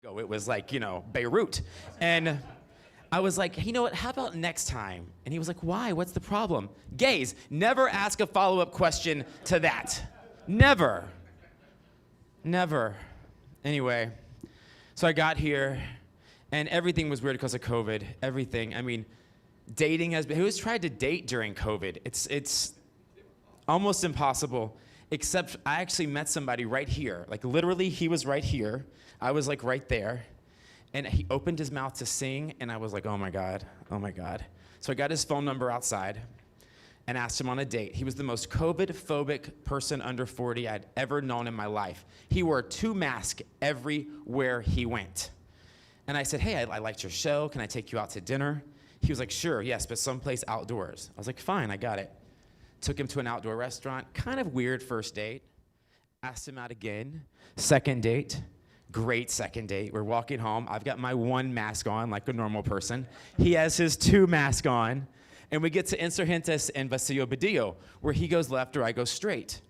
It was like, Beirut. And I was like, hey, you know what, how about next time? And he was like, why? What's the problem? Gays, never ask a follow-up question to that. Never. Never. Anyway, so I got here, and everything was weird because of COVID. Everything. I mean, dating has been, who's tried to date during COVID? It's almost impossible, except I actually met somebody right here. Like literally, he was right here. I was like right there. And he opened his mouth to sing, and I was like, oh my God, oh my God. So I got his phone number outside and asked him on a date. He was the most COVID-phobic person under 40 I'd ever known in my life. He wore 2 masks everywhere he went. And I said, hey, I liked your show. Can I take you out to dinner? He was like, sure, yes, but someplace outdoors. I was like, fine, I got it. Took him to an outdoor restaurant. Kind of weird first date. Asked him out again. Second date. Great second date. We're walking home. I've got my 1 mask on like a normal person. He has his 2 mask on. And we get to Insurgentes and Vacío Badillo, where he goes left or I go straight.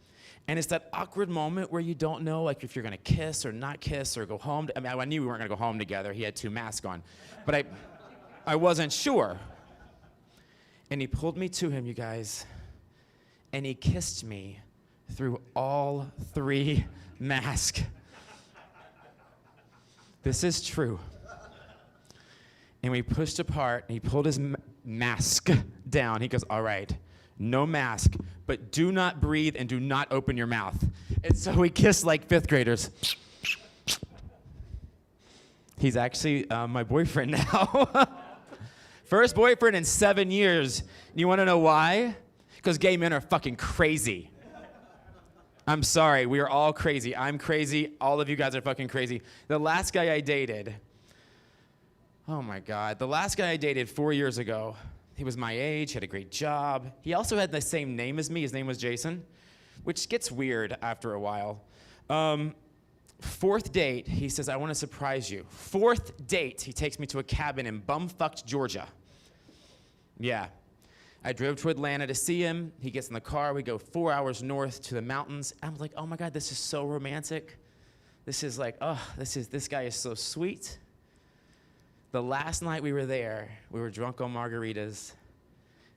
And it's that awkward moment where you don't know like if you're gonna kiss or not kiss or go home. I mean, I knew we weren't gonna go home together. He had 2 masks on. But I wasn't sure. And he pulled me to him, you guys. And he kissed me through all 3 masks. This is true. And we pushed apart, and he pulled his mask down. He goes, all right, no mask, but do not breathe and do not open your mouth. And so we kissed like 5th graders. He's actually my boyfriend now. First boyfriend in 7 years. You wanna know why? Because gay men are fucking crazy. I'm sorry, we are all crazy. I'm crazy, all of you guys are fucking crazy. The last guy I dated, oh my God, the last guy I dated 4 years ago, he was my age, had a great job. He also had the same name as me, his name was Jason, which gets weird after a while. 4th date, he says, I wanna surprise you. 4th date, he takes me to a cabin in bumfucked Georgia. Yeah. I drove to Atlanta to see him. He gets in the car. We go 4 hours north to the mountains. I'm like, oh my God, this is so romantic. This is like, oh, this guy is so sweet. The last night we were there, we were drunk on margaritas.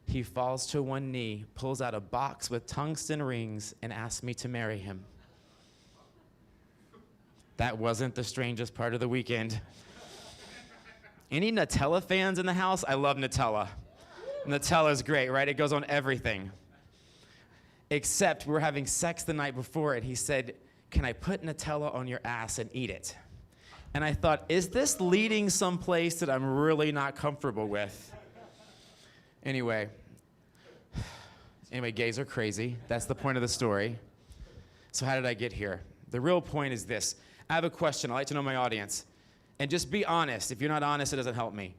He falls to one knee, pulls out a box with tungsten rings, and asks me to marry him. That wasn't the strangest part of the weekend. Any Nutella fans in the house? I love Nutella. Nutella's great, right? It goes on everything. Except we were having sex the night before it. He said, can I put Nutella on your ass and eat it? And I thought, is this leading someplace that I'm really not comfortable with? Anyway, gays are crazy. That's the point of the story. So how did I get here? The real point is this. I have a question. I'd like to know my audience. And just be honest. If you're not honest, it doesn't help me.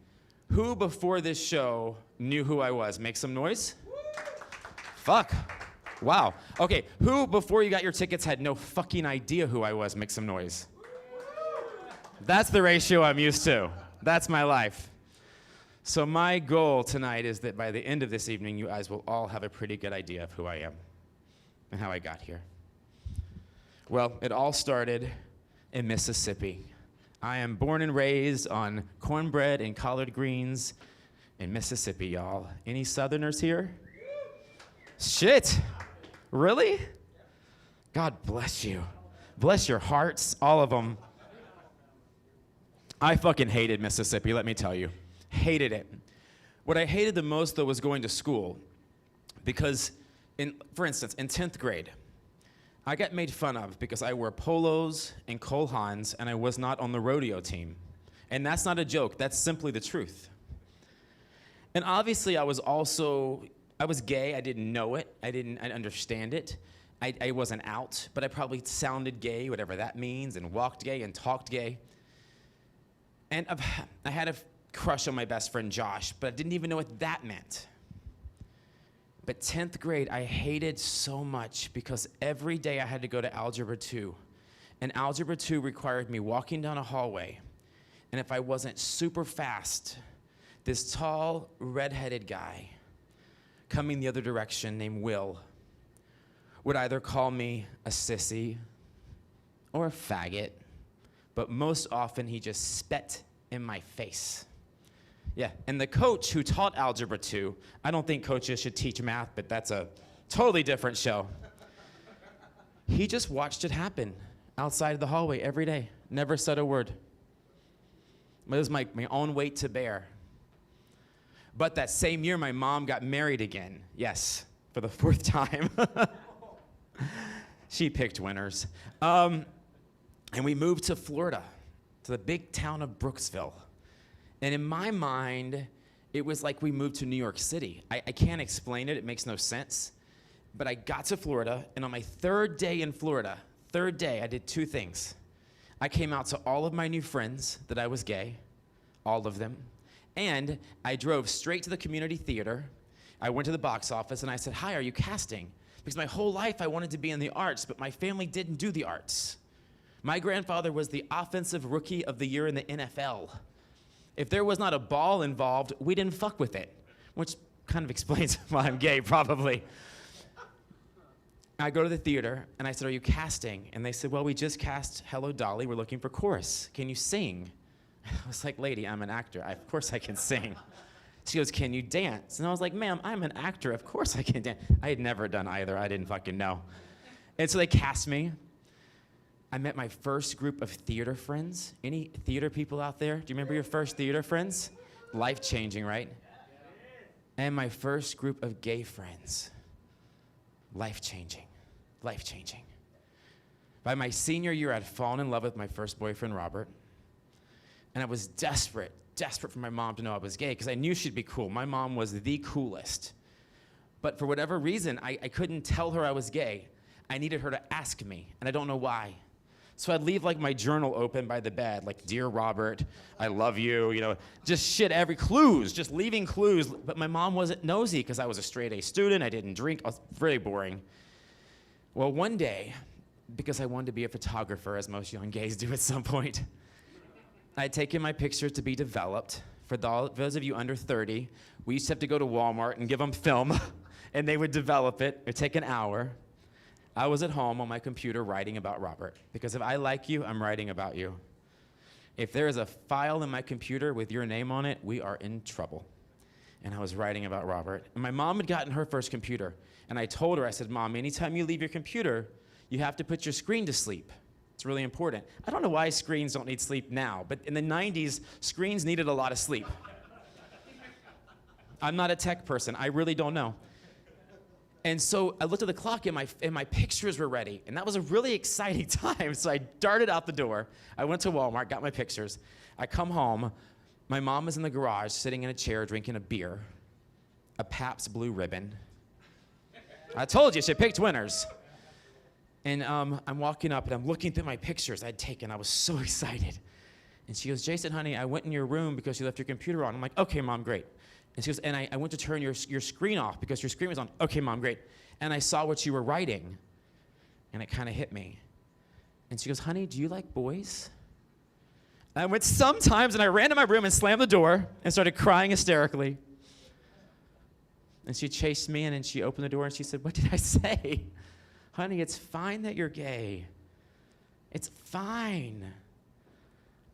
Who before this show knew who I was? Make some noise. Fuck. Wow. Okay, who before you got your tickets had no fucking idea who I was? Make some noise. That's the ratio I'm used to. That's my life. So my goal tonight is that by the end of this evening, you guys will all have a pretty good idea of who I am and how I got here. Well, it all started in Mississippi. I am born and raised on cornbread and collard greens in Mississippi, y'all. Any Southerners here? Shit. Really? God bless you. Bless your hearts, all of them. I fucking hated Mississippi, let me tell you. Hated it. What I hated the most, though, was going to school. Because, for instance, in 10th grade, I got made fun of because I wore polos and Cole Haans and I was not on the rodeo team. And that's not a joke, that's simply the truth. And obviously I was gay, I didn't know it, I didn't understand it. I wasn't out, but I probably sounded gay, whatever that means, and walked gay and talked gay. And I had a crush on my best friend Josh, but I didn't even know what that meant. But 10th grade, I hated so much because every day I had to go to Algebra 2. And Algebra 2 required me walking down a hallway. And if I wasn't super fast, this tall, redheaded guy coming the other direction named Will would either call me a sissy or a faggot, but most often he just spat in my face. Yeah, and the coach who taught Algebra 2, I don't think coaches should teach math, but that's a totally different show. He just watched it happen outside of the hallway every day, never said a word. It was my own weight to bear. But that same year, my mom got married again. Yes, for the 4th time. She picked winners. And we moved to Florida, to the big town of Brooksville. And in my mind, it was like we moved to New York City. I can't explain it. It makes no sense. But I got to Florida, and on my 3rd day in Florida, I did 2 things. I came out to all of my new friends that I was gay, all of them. And I drove straight to the community theater. I went to the box office, and I said, "Hi, are you casting?" Because my whole life I wanted to be in the arts, but my family didn't do the arts. My grandfather was the offensive rookie of the year in the NFL. If there was not a ball involved, we didn't fuck with it, which kind of explains why I'm gay, probably. I go to the theater, and I said, "Are you casting?" And they said, "Well, we just cast Hello, Dolly. We're looking for chorus. Can you sing?" I was like, "Lady, I'm an actor. Of course I can sing." She goes, "Can you dance?" And I was like, "Ma'am, I'm an actor. Of course I can dance." I had never done either. I didn't fucking know. And so they cast me. I met my first group of theater friends. Any theater people out there? Do you remember your first theater friends? Life-changing, right? And my first group of gay friends. Life-changing. Life-changing. By my senior year, I'd fallen in love with my first boyfriend, Robert. And I was desperate for my mom to know I was gay, because I knew she'd be cool. My mom was the coolest. But for whatever reason, I couldn't tell her I was gay. I needed her to ask me, and I don't know why. So I'd leave like my journal open by the bed, like, "Dear Robert, I love you," just shit, just leaving clues. But my mom wasn't nosy, because I was a straight A student, I didn't drink, I was very boring. Well, one day, because I wanted to be a photographer, as most young gays do at some point, I'd taken my picture to be developed. For those of you under 30, we used to have to go to Walmart and give them film, and they would develop it. It would take an hour. I was at home on my computer writing about Robert, because if I like you, I'm writing about you. If there is a file in my computer with your name on it, we are in trouble. And I was writing about Robert. And my mom had gotten her first computer, and I told her, I said, "Mom, anytime you leave your computer, you have to put your screen to sleep. It's really important." I don't know why screens don't need sleep now, but in the 90s, screens needed a lot of sleep. I'm not a tech person. I really don't know. And so I looked at the clock, and my pictures were ready. And that was a really exciting time. So I darted out the door. I went to Walmart, got my pictures. I come home. My mom is in the garage, sitting in a chair, drinking a beer, a Pabst Blue Ribbon. I told you, she picked winners. And I'm walking up, and I'm looking through my pictures I'd taken. I was so excited. And she goes, "Jason, honey, I went in your room because you left your computer on." I'm like, "Okay, Mom, great." And she goes, "And I went to turn your screen off because your screen was on." "Okay, Mom, great." And I saw what you were writing, and it kind of hit me. And she goes, "Honey, do you like boys?" And I went, "Sometimes," and I ran to my room and slammed the door and started crying hysterically. And she chased me, and then she opened the door, and she said, "What did I say?" "Honey, it's fine that you're gay. It's fine.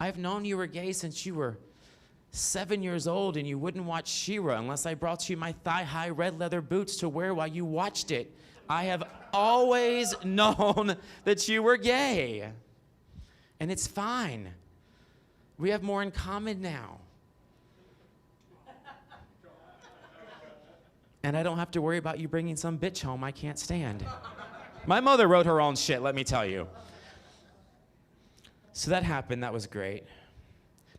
I've known you were gay since you were 7 years old, and you wouldn't watch She-Ra unless I brought you my thigh-high red leather boots to wear while you watched it. I have always known that you were gay. And it's fine. We have more in common now. And I don't have to worry about you bringing some bitch home I can't stand." My mother wrote her own shit, let me tell you. So that happened, that was great.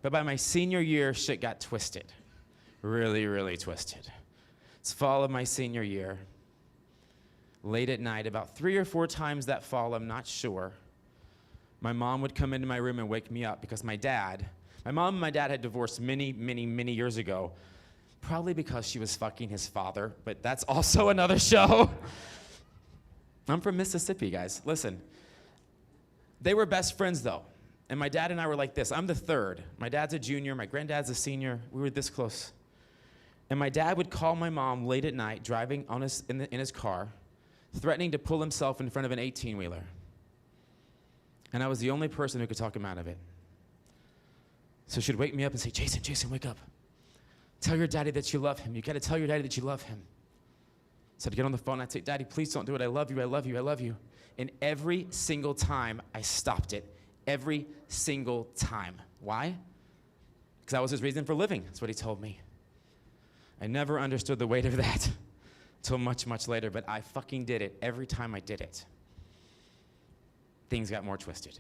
But by my senior year, shit got twisted. Really, really twisted. It's fall of my senior year. Late at night, about 3 or 4 times that fall, I'm not sure, my mom would come into my room and wake me up because my mom and my dad had divorced many, many, many years ago, probably because she was fucking his father, but that's also another show. I'm from Mississippi, guys. Listen. They were best friends, though. And my dad and I were like this. I'm the third. My dad's a junior. My granddad's a senior. We were this close. And my dad would call my mom late at night, driving in his car, threatening to pull himself in front of an 18-wheeler. And I was the only person who could talk him out of it. So she'd wake me up and say, Jason, wake up. Tell your daddy that you love him. You got to tell your daddy that you love him. So I'd get on the phone and I'd say, Daddy, please don't do it. I love you, I love you, I love you. And every single time I stopped it. Every single time. Why? Because that was his reason for living. That's what he told me. I never understood the weight of that until much, much later, but I fucking did it every time I did it. Things got more twisted.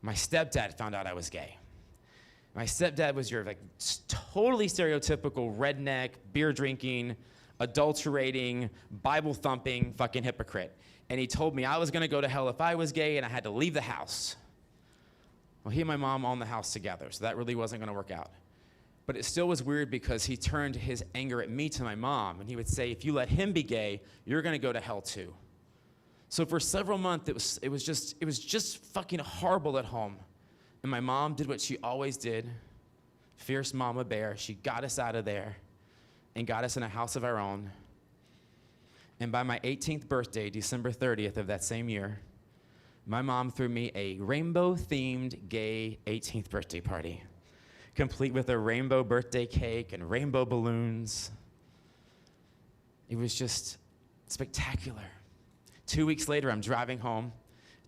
My stepdad found out I was gay. My stepdad was your totally stereotypical redneck, beer drinking, adulterating, Bible thumping fucking hypocrite. And he told me I was gonna go to hell if I was gay and I had to leave the house. Well, he and my mom owned the house together, so that really wasn't gonna work out. But it still was weird because he turned his anger at me to my mom, and he would say, if you let him be gay, you're gonna go to hell too. So for several months, it was just fucking horrible at home. And my mom did what she always did, fierce mama bear. She got us out of there and got us in a house of our own. And by my 18th birthday, December 30th of that same year, my mom threw me a rainbow-themed gay 18th birthday party, complete with a rainbow birthday cake and rainbow balloons. It was just spectacular. 2 weeks later, I'm driving home,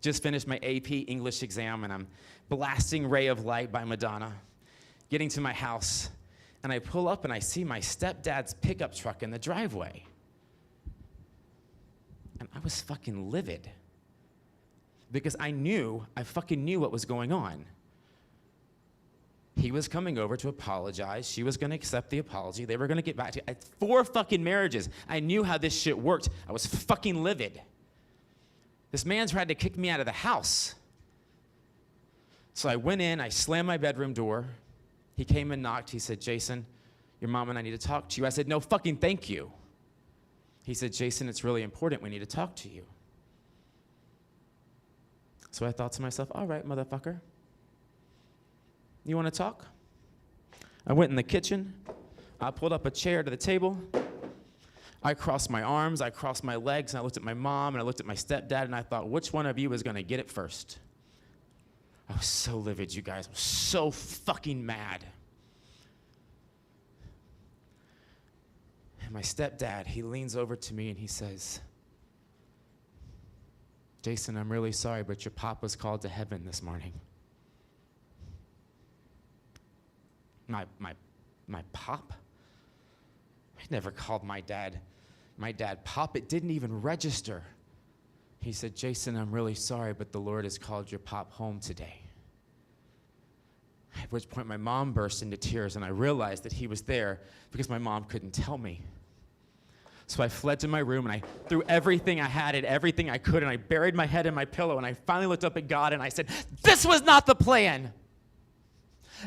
just finished my AP English exam, and I'm blasting Ray of Light by Madonna, getting to my house, and I pull up and I see my stepdad's pickup truck in the driveway. And I was fucking livid because I fucking knew what was going on. He was coming over to apologize. She was gonna accept the apology. They were gonna get back to 4 fucking marriages. I knew how this shit worked. I was fucking livid. This man tried to kick me out of the house. So I went in, I slammed my bedroom door. He came and knocked. He said, Jason, your mom and I need to talk to you. I said, no, fucking thank you. He said, Jason, it's really important. We need to talk to you. So I thought to myself, all right, motherfucker. You want to talk? I went in the kitchen. I pulled up a chair to the table. I crossed my arms, I crossed my legs, and I looked at my mom, and I looked at my stepdad, and I thought, which one of you is going to get it first? I was so livid, you guys. I was so fucking mad. And my stepdad, he leans over to me, and he says, Jason, I'm really sorry, but your pop was called to heaven this morning. My pop? I never called my dad pop. It didn't even register. He said, Jason, I'm really sorry, but the Lord has called your pop home today. At which point my mom burst into tears, and I realized that he was there because my mom couldn't tell me. So I fled to my room, and I threw everything I had at everything I could, and I buried my head in my pillow, and I finally looked up at God, and I said, this was not the plan.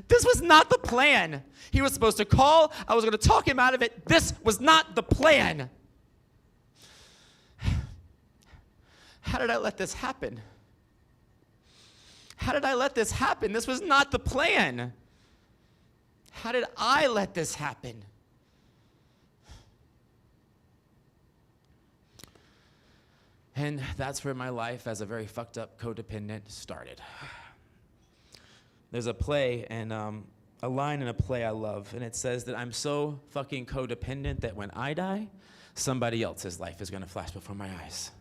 This was not the plan. He was supposed to call. I was going to talk him out of it. This was not the plan. How did I let this happen? How did I let this happen? This was not the plan. How did I let this happen? And that's where my life as a very fucked up codependent started. There's a play and a line in a play I love, and it says that I'm so fucking codependent that when I die, somebody else's life is gonna flash before my eyes.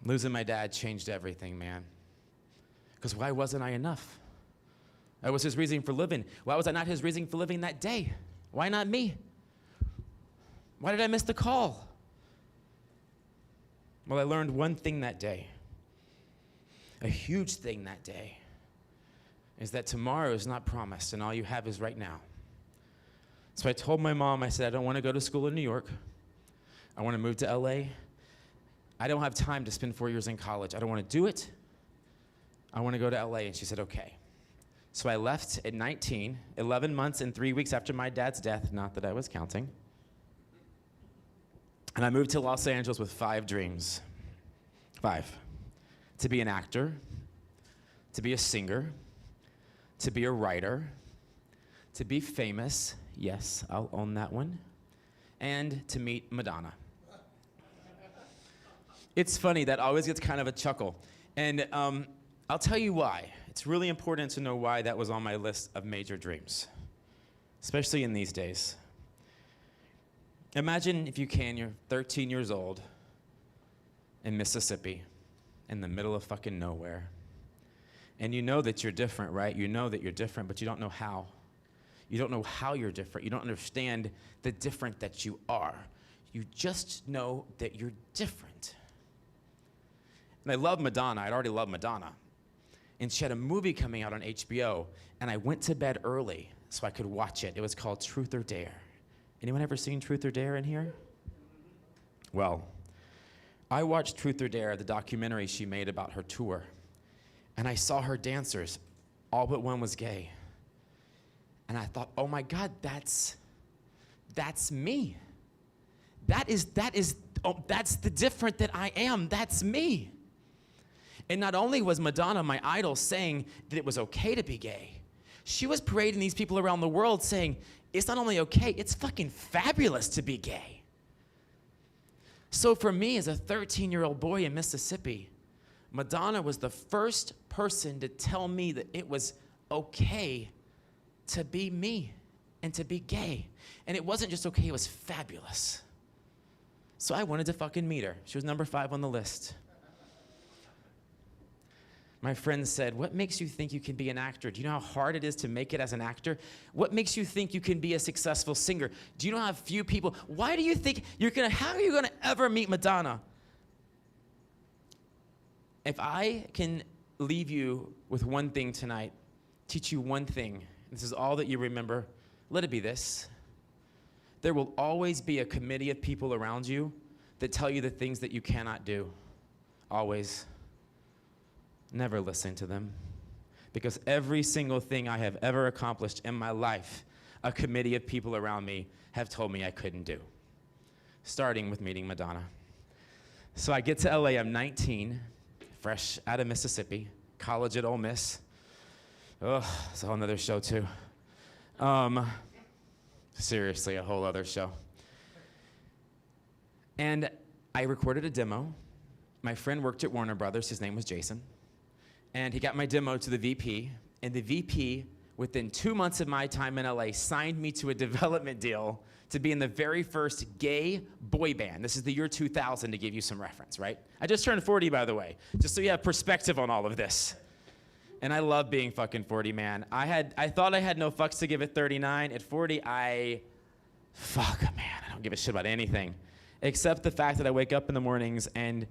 Losing my dad changed everything, man. Because why wasn't I enough? That was his reason for living. Why was I not his reason for living that day? Why not me? Why did I miss the call? Well, I learned one thing that day. A huge thing that day is that tomorrow is not promised, and all you have is right now. So I told my mom, I said, I don't want to go to school in New York. I want to move to LA. I don't have time to spend 4 years in college. I don't want to do it. I want to go to LA. And she said, okay. So I left at 19, 11 months and 3 weeks after my dad's death, not that I was counting. And I moved to Los Angeles with 5 dreams. 5. To be an actor, to be a singer, to be a writer, to be famous. Yes, I'll own that one. And to meet Madonna. It's funny, that always gets kind of a chuckle. And I'll tell you why. It's really important to know why that was on my list of major dreams, especially in these days. Imagine, if you can, you're 13 years old in Mississippi, in the middle of fucking nowhere. And you know that you're different, right? You know that you're different, but you don't know how. You don't know how you're different. You don't understand the different that you are. You just know that you're different. And I love Madonna. I'd already loved Madonna. And she had a movie coming out on HBO, and I went to bed early so I could watch it. It was called Truth or Dare. Anyone ever seen Truth or Dare in here? Well, I watched Truth or Dare, the documentary she made about her tour, and I saw her dancers. All but one was gay. And I thought, oh my God, that's me. That's the different that I am. That's me. And not only was Madonna, my idol, saying that it was okay to be gay, she was parading these people around the world saying, it's not only okay, it's fucking fabulous to be gay. So for me, as a 13-year-old boy in Mississippi, Madonna was the first person to tell me that it was okay to be me and to be gay. And it wasn't just okay, it was fabulous. So I wanted to fucking meet her. She was number 5 on the list. My friend said, what makes you think you can be an actor? Do you know how hard it is to make it as an actor? What makes you think you can be a successful singer? Do you know how few people, why do you think how are you gonna ever meet Madonna? If I can leave you with one thing tonight, teach you one thing, this is all that you remember, let it be this. There will always be a committee of people around you that tell you the things that you cannot do. Always. Never listen to them. Because every single thing I have ever accomplished in my life, a committee of people around me have told me I couldn't do. Starting with meeting Madonna. So I get to LA, I'm 19, fresh out of Mississippi, college at Ole Miss. Oh, it's a whole nother show too. Seriously, a whole other show. And I recorded a demo. My friend worked at Warner Brothers, his name was Jason. And he got my demo to the VP, and the VP, within 2 months of my time in LA, signed me to a development deal to be in the very first gay boy band. This is the year 2000, to give you some reference, right? I just turned 40, by the way, just so you have perspective on all of this. And I love being fucking 40, man. I thought I had no fucks to give at 39. At 40, man, I don't give a shit about anything, except the fact that I wake up in the mornings and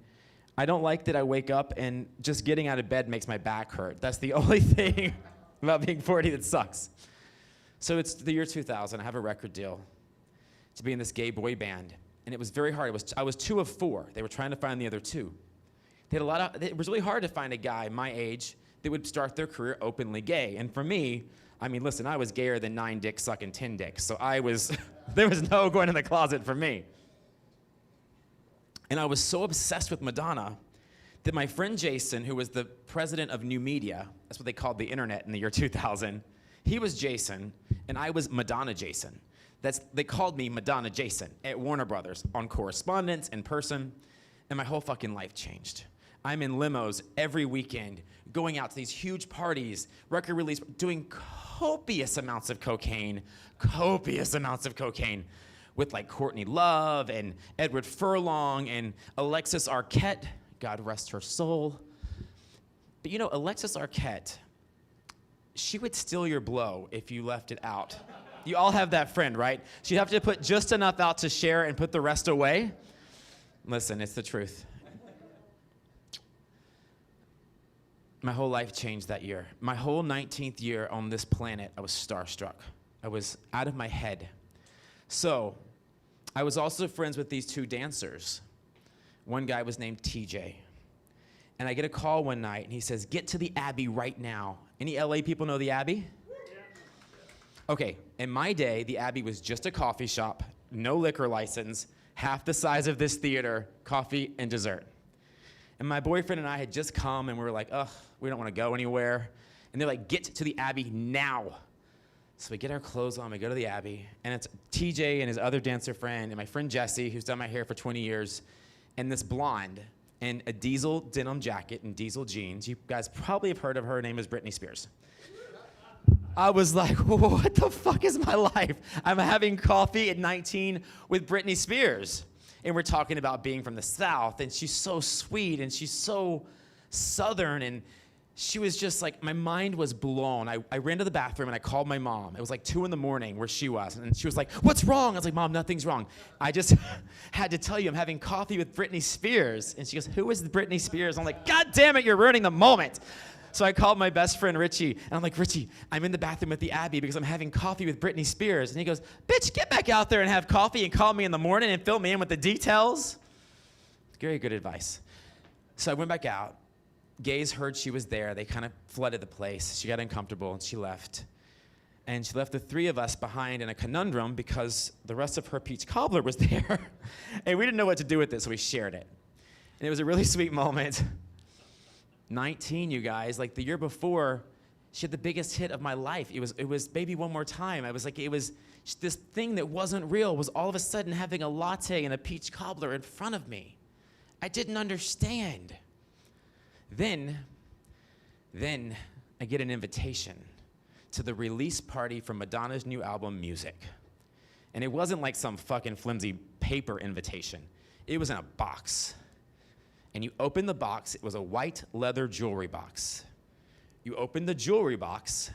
I don't like that I wake up and just getting out of bed makes my back hurt. That's the only thing about being 40 that sucks. So it's the year 2000. I have a record deal to be in this gay boy band. And it was very hard. I was 2 of 4. They were trying to find the other 2. It was really hard to find a guy my age that would start their career openly gay. And for me, I mean, listen, I was gayer than 9 dicks sucking 10 dicks. So there was no going in the closet for me. And I was so obsessed with Madonna that my friend Jason, who was the president of New Media, that's what they called the internet in the year 2000, he was Jason, and I was Madonna Jason. They called me Madonna Jason at Warner Brothers on correspondence, in person, and my whole fucking life changed. I'm in limos every weekend, going out to these huge parties, record release, doing copious amounts of cocaine, with like Courtney Love and Edward Furlong and Alexis Arquette, God rest her soul. But you know, Alexis Arquette, she would steal your blow if you left it out. You all have that friend, right? She'd have to put just enough out to share and put the rest away. Listen, it's the truth. My whole life changed that year. My whole 19th year on this planet, I was starstruck. I was out of my head. So, I was also friends with these 2 dancers. One guy was named TJ. And I get a call one night, and he says, get to the Abbey right now. Any LA people know the Abbey? Okay, in my day, the Abbey was just a coffee shop, no liquor license, half the size of this theater, coffee and dessert. And my boyfriend and I had just come, and we were like, ugh, we don't want to go anywhere. And they're like, get to the Abbey now. So we get our clothes on, we go to the Abbey, and it's TJ and his other dancer friend, and my friend Jesse, who's done my hair for 20 years, and this blonde. and a diesel denim jacket and diesel jeans. You guys probably have heard of her. Her name is Britney Spears. I was like, what the fuck is my life? I'm having coffee at 19 with Britney Spears. And we're talking about being from the South, and she's so sweet, and she's so Southern, and she was just like, my mind was blown. I ran to the bathroom, and I called my mom. It was like 2 a.m. where she was, and she was like, what's wrong? I was like, Mom, nothing's wrong. I just had to tell you I'm having coffee with Britney Spears. And she goes, who is Britney Spears? I'm like, God damn it, you're ruining the moment. So I called my best friend, Richie, and I'm like, Richie, I'm in the bathroom with the Abbey because I'm having coffee with Britney Spears. And he goes, bitch, get back out there and have coffee and call me in the morning and fill me in with the details. Very good advice. So I went back out. Gays heard she was there. They kind of flooded the place. She got uncomfortable, and she left. And she left the 3 of us behind in a conundrum because the rest of her peach cobbler was there. And we didn't know what to do with it, so we shared it. And it was a really sweet moment. 19, you guys, like the year before, she had the biggest hit of my life. It was Baby One More Time. I was like, it was this thing that wasn't real was all of a sudden having a latte and a peach cobbler in front of me. I didn't understand. Then I get an invitation to the release party for Madonna's new album, Music. And it wasn't like some fucking flimsy paper invitation. It was in a box. And you open the box, it was a white leather jewelry box. You opened the jewelry box,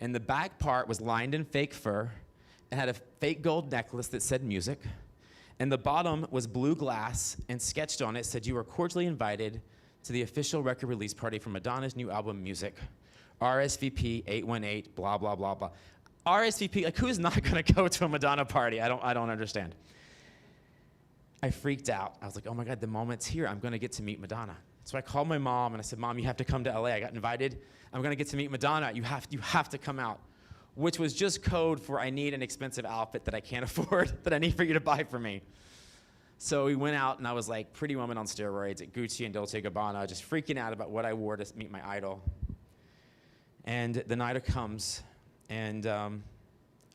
and the back part was lined in fake fur and had a fake gold necklace that said music. And the bottom was blue glass, and sketched on it said, you are cordially invited to the official record release party for Madonna's new album, Music. RSVP 818, blah, blah, blah, blah. RSVP, like who's not gonna go to a Madonna party? I don't understand. I freaked out. I was like, oh my God, the moment's here. I'm gonna get to meet Madonna. So I called my mom and I said, Mom, you have to come to LA. I got invited. I'm gonna get to meet Madonna. You have to come out. Which was just code for I need an expensive outfit that I can't afford, that I need for you to buy for me. So we went out and I was like Pretty Woman on steroids at Gucci and Dolce & Gabbana, just freaking out about what I wore to meet my idol. And the night comes, and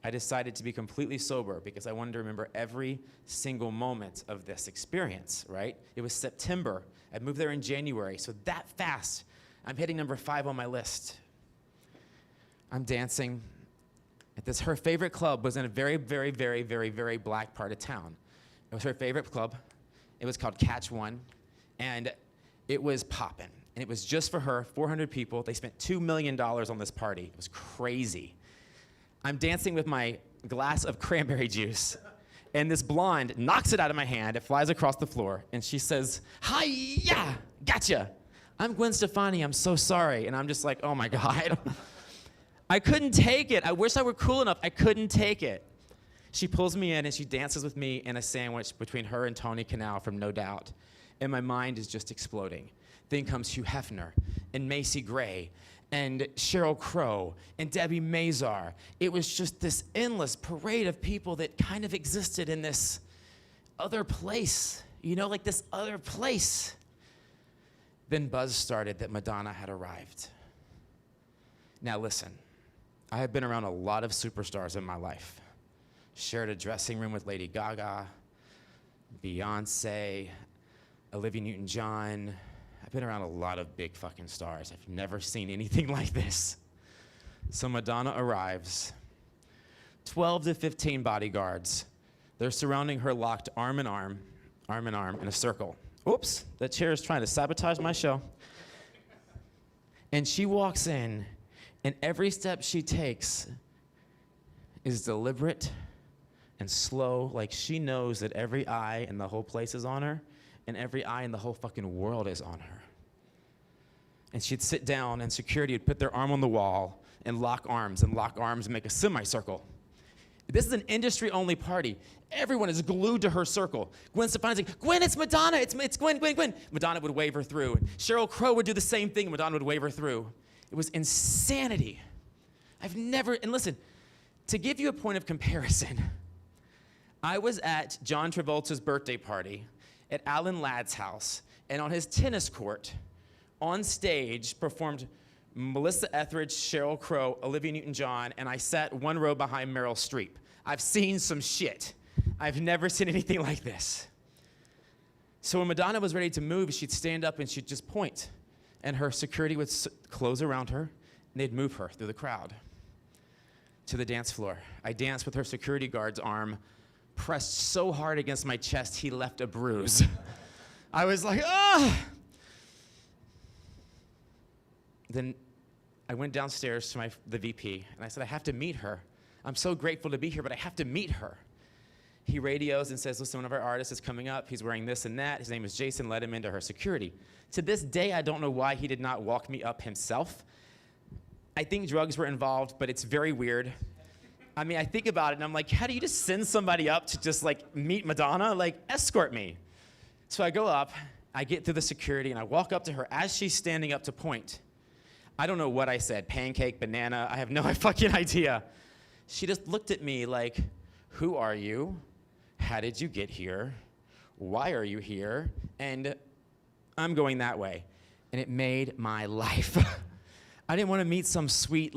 I decided to be completely sober because I wanted to remember every single moment of this experience, right? It was September. I moved there in January, so that fast, I'm hitting number 5 on my list. I'm dancing at this, her favorite club was in a very, very, very, very, very black part of town. It was her favorite club. It was called Catch One, and it was popping. And it was just for her, 400 people. They spent $2 million on this party. It was crazy. I'm dancing with my glass of cranberry juice, and this blonde knocks it out of my hand. It flies across the floor, and she says, hi-ya, gotcha. I'm Gwen Stefani, I'm so sorry. And I'm just like, oh my God. I couldn't take it. I wish I were cool enough. I couldn't take it. She pulls me in, and she dances with me in a sandwich between her and Tony Canal from No Doubt. And my mind is just exploding. Then comes Hugh Hefner and Macy Gray and Sheryl Crow and Debbie Mazar. It was just this endless parade of people that kind of existed in this other place, you know, like this other place. Then buzz started that Madonna had arrived. Now listen, I have been around a lot of superstars in my life. Shared a dressing room with Lady Gaga, Beyonce, Olivia Newton-John. I've been around a lot of big fucking stars. I've never seen anything like this. So Madonna arrives. 12 to 15 bodyguards. They're surrounding her, locked arm in arm in a circle. Oops, that chair is trying to sabotage my show. And she walks in, and every step she takes is deliberate and slow, like she knows that every eye in the whole place is on her, and every eye in the whole fucking world is on her. And she'd sit down, and security would put their arm on the wall and lock arms and make a semicircle. This is an industry-only party. Everyone is glued to her circle. Gwen Stefani's like, Gwen, it's Madonna. It's Gwen, Gwen, Gwen. Madonna would wave her through. And Sheryl Crow would do the same thing, and Madonna would wave her through. It was insanity. And listen, to give you a point of comparison, I was at John Travolta's birthday party at Alan Ladd's house, and on his tennis court, on stage, performed Melissa Etheridge, Sheryl Crow, Olivia Newton-John, and I sat one row behind Meryl Streep. I've seen some shit. I've never seen anything like this. So when Madonna was ready to move, she'd stand up and she'd just point. And her security would close around her, and they'd move her through the crowd to the dance floor. I danced with her security guard's arm pressed so hard against my chest, he left a bruise. I was like, ah! Then I went downstairs to the VP, and I said, I have to meet her. I'm so grateful to be here, but I have to meet her. He radios and says, listen, one of our artists is coming up. He's wearing this and that. His name is Jason. Let him into her security. To this day, I don't know why he did not walk me up himself. I think drugs were involved, but it's very weird. I mean, I think about it, and I'm like, how do you just send somebody up to just, like, meet Madonna? Like, escort me. So I go up, I get through the security, and I walk up to her as she's standing up to point. I don't know what I said, pancake, banana, I have no fucking idea. She just looked at me like, who are you? How did you get here? Why are you here? And I'm going that way. And it made my life. I didn't want to meet some sweet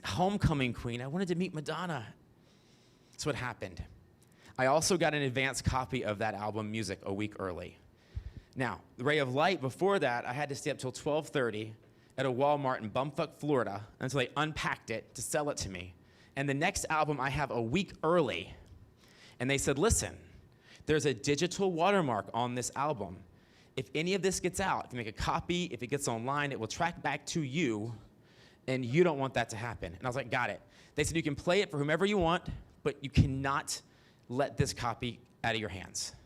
homecoming queen. I wanted to meet Madonna. That's what happened. I also got an advance copy of that album, Music, a week early. Now, the Ray of Light, before that, I had to stay up till 12:30 at a Walmart in Bumfuck, Florida, until they unpacked it to sell it to me. And the next album I have a week early. And they said, listen, there's a digital watermark on this album. If any of this gets out, if you make a copy, if it gets online, it will track back to you, and you don't want that to happen. And I was like, got it. They said, you can play it for whomever you want, but you cannot let this copy out of your hands.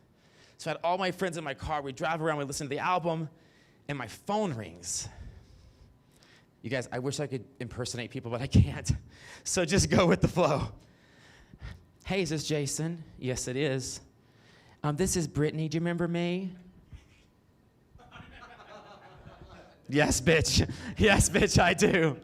So I had all my friends in my car. We drive around, we listen to the album, and my phone rings. You guys, I wish I could impersonate people, but I can't. So just go with the flow. Hey, is this Jason? Yes, it is. This is Brittany. Do you remember me? Yes, bitch. Yes, bitch, I do.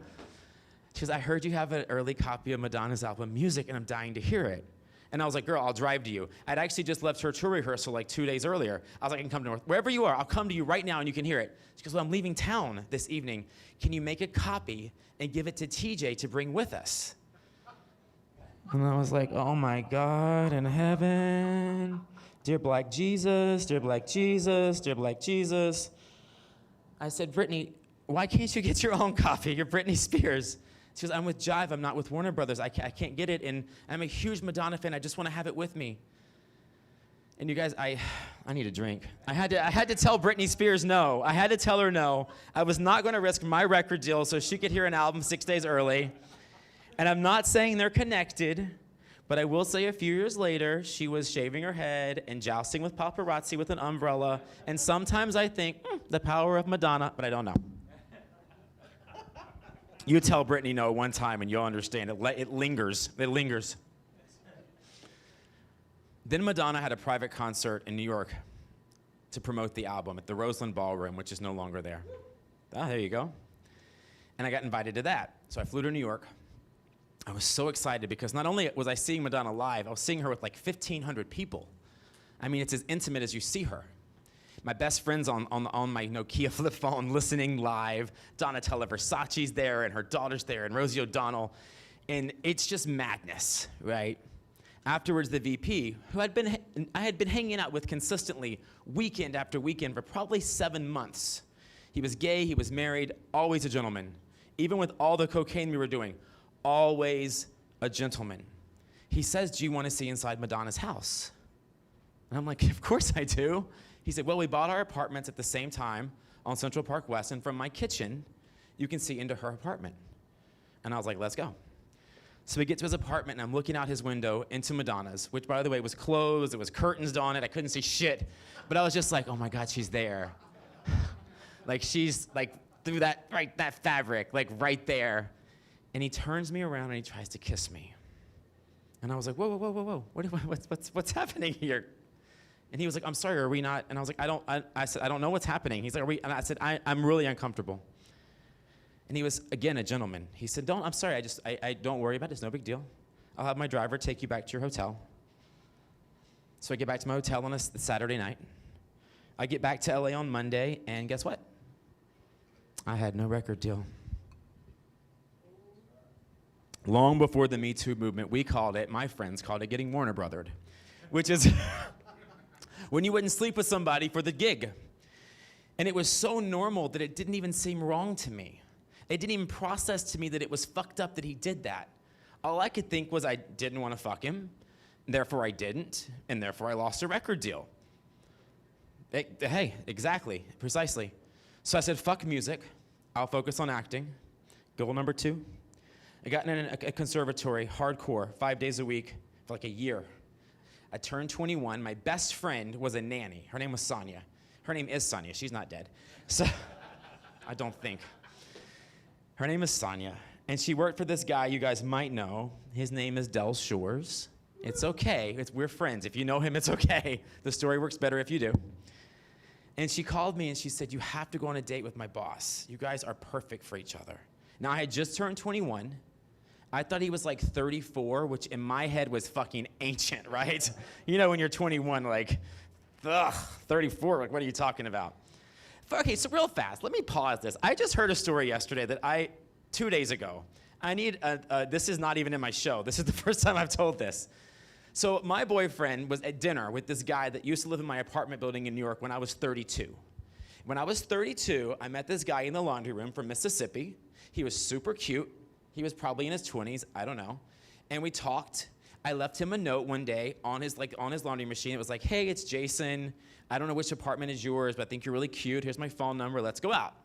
She goes, I heard you have an early copy of Madonna's album, Music, and I'm dying to hear it. And I was like, girl, I'll drive to you. I'd actually just left her tour rehearsal like 2 days earlier. I was like, I can come to North. Wherever you are, I'll come to you right now and you can hear it. She goes, well, I'm leaving town this evening. Can you make a copy and give it to TJ to bring with us? And I was like, oh my God in heaven. Dear Black Jesus, dear Black Jesus, dear Black Jesus. I said, Brittany, why can't you get your own copy? You're Britney Spears. She goes, I'm with Jive. I'm not with Warner Brothers. I can't get it, and I'm a huge Madonna fan. I just want to have it with me. And you guys, I need a drink. I had to tell Britney Spears no. I had to tell her no. I was not going to risk my record deal so she could hear an album 6 days early. And I'm not saying they're connected, but I will say a few years later, she was shaving her head and jousting with paparazzi with an umbrella. And sometimes I think, the power of Madonna, but I don't know. You tell Brittany no one time and you'll understand. It lingers. It lingers. Then Madonna had a private concert in New York to promote the album at the Roseland Ballroom, which is no longer there. Ah, there you go. And I got invited to that. So I flew to New York. I was so excited because not only was I seeing Madonna live, I was seeing her with like 1,500 people. I mean, it's as intimate as you see her. My best friend's on my Nokia flip phone listening live. Donatella Versace's there, and her daughter's there, and Rosie O'Donnell. And it's just madness, right? Afterwards, the VP, who I had been hanging out with consistently weekend after weekend for probably 7 months. He was gay, he was married, always a gentleman. Even with all the cocaine we were doing, always a gentleman. He says, do you want to see inside Madonna's house? And I'm like, of course I do. He said, well, we bought our apartments at the same time on Central Park West, and from my kitchen, you can see into her apartment. And I was like, let's go. So we get to his apartment, and I'm looking out his window into Madonna's, which, by the way, was closed. It was curtains on it. I couldn't see shit. But I was just like, oh, my God, she's there. Like, she's, like, through that fabric, like, right there. And he turns me around, and he tries to kiss me. And I was like, whoa, whoa, whoa, whoa, whoa. What's happening here? And he was like, I'm sorry, are we not? And I was like, I said, I don't know what's happening. He's like, are we? And I said, I'm really uncomfortable. And he was, again, a gentleman. He said, I'm sorry, I don't worry about it, it's no big deal. I'll have my driver take you back to your hotel. So I get back to my hotel on a Saturday night. I get back to LA on Monday, and guess what? I had no record deal. Long before the Me Too movement, we called it, my friends called it getting Warner Brothered, which is when you wouldn't sleep with somebody for the gig. And it was so normal that it didn't even seem wrong to me. It didn't even process to me that it was fucked up that he did that. All I could think was I didn't want to fuck him, and therefore I didn't, and therefore I lost a record deal. Hey, exactly, precisely. So I said, fuck music, I'll focus on acting. Goal number 2. I got in a conservatory, hardcore, 5 days a week for like a year. I turned 21, my best friend was a nanny. Her name was Sonia. Her name is Sonia, she's not dead. So, I don't think. Her name is Sonia, and she worked for this guy you guys might know. His name is Del Shores. It's okay, we're friends. If you know him, it's okay. The story works better if you do. And she called me and she said, you have to go on a date with my boss. You guys are perfect for each other. Now, I had just turned 21. I thought he was like 34, which in my head was fucking ancient, right? You know, when you're 21, like, ugh, 34, like, what are you talking about? Okay, so real fast, let me pause this. I just heard a story yesterday that 2 days ago. This is not even in my show. This is the first time I've told this. So my boyfriend was at dinner with this guy that used to live in my apartment building in New York when I was 32. When I was 32, I met this guy in the laundry room from Mississippi. He was super cute. He was probably in his 20s, I don't know. And we talked. I left him a note one day on his laundry machine. It was like, hey, it's Jason. I don't know which apartment is yours, but I think you're really cute. Here's my phone number. Let's go out.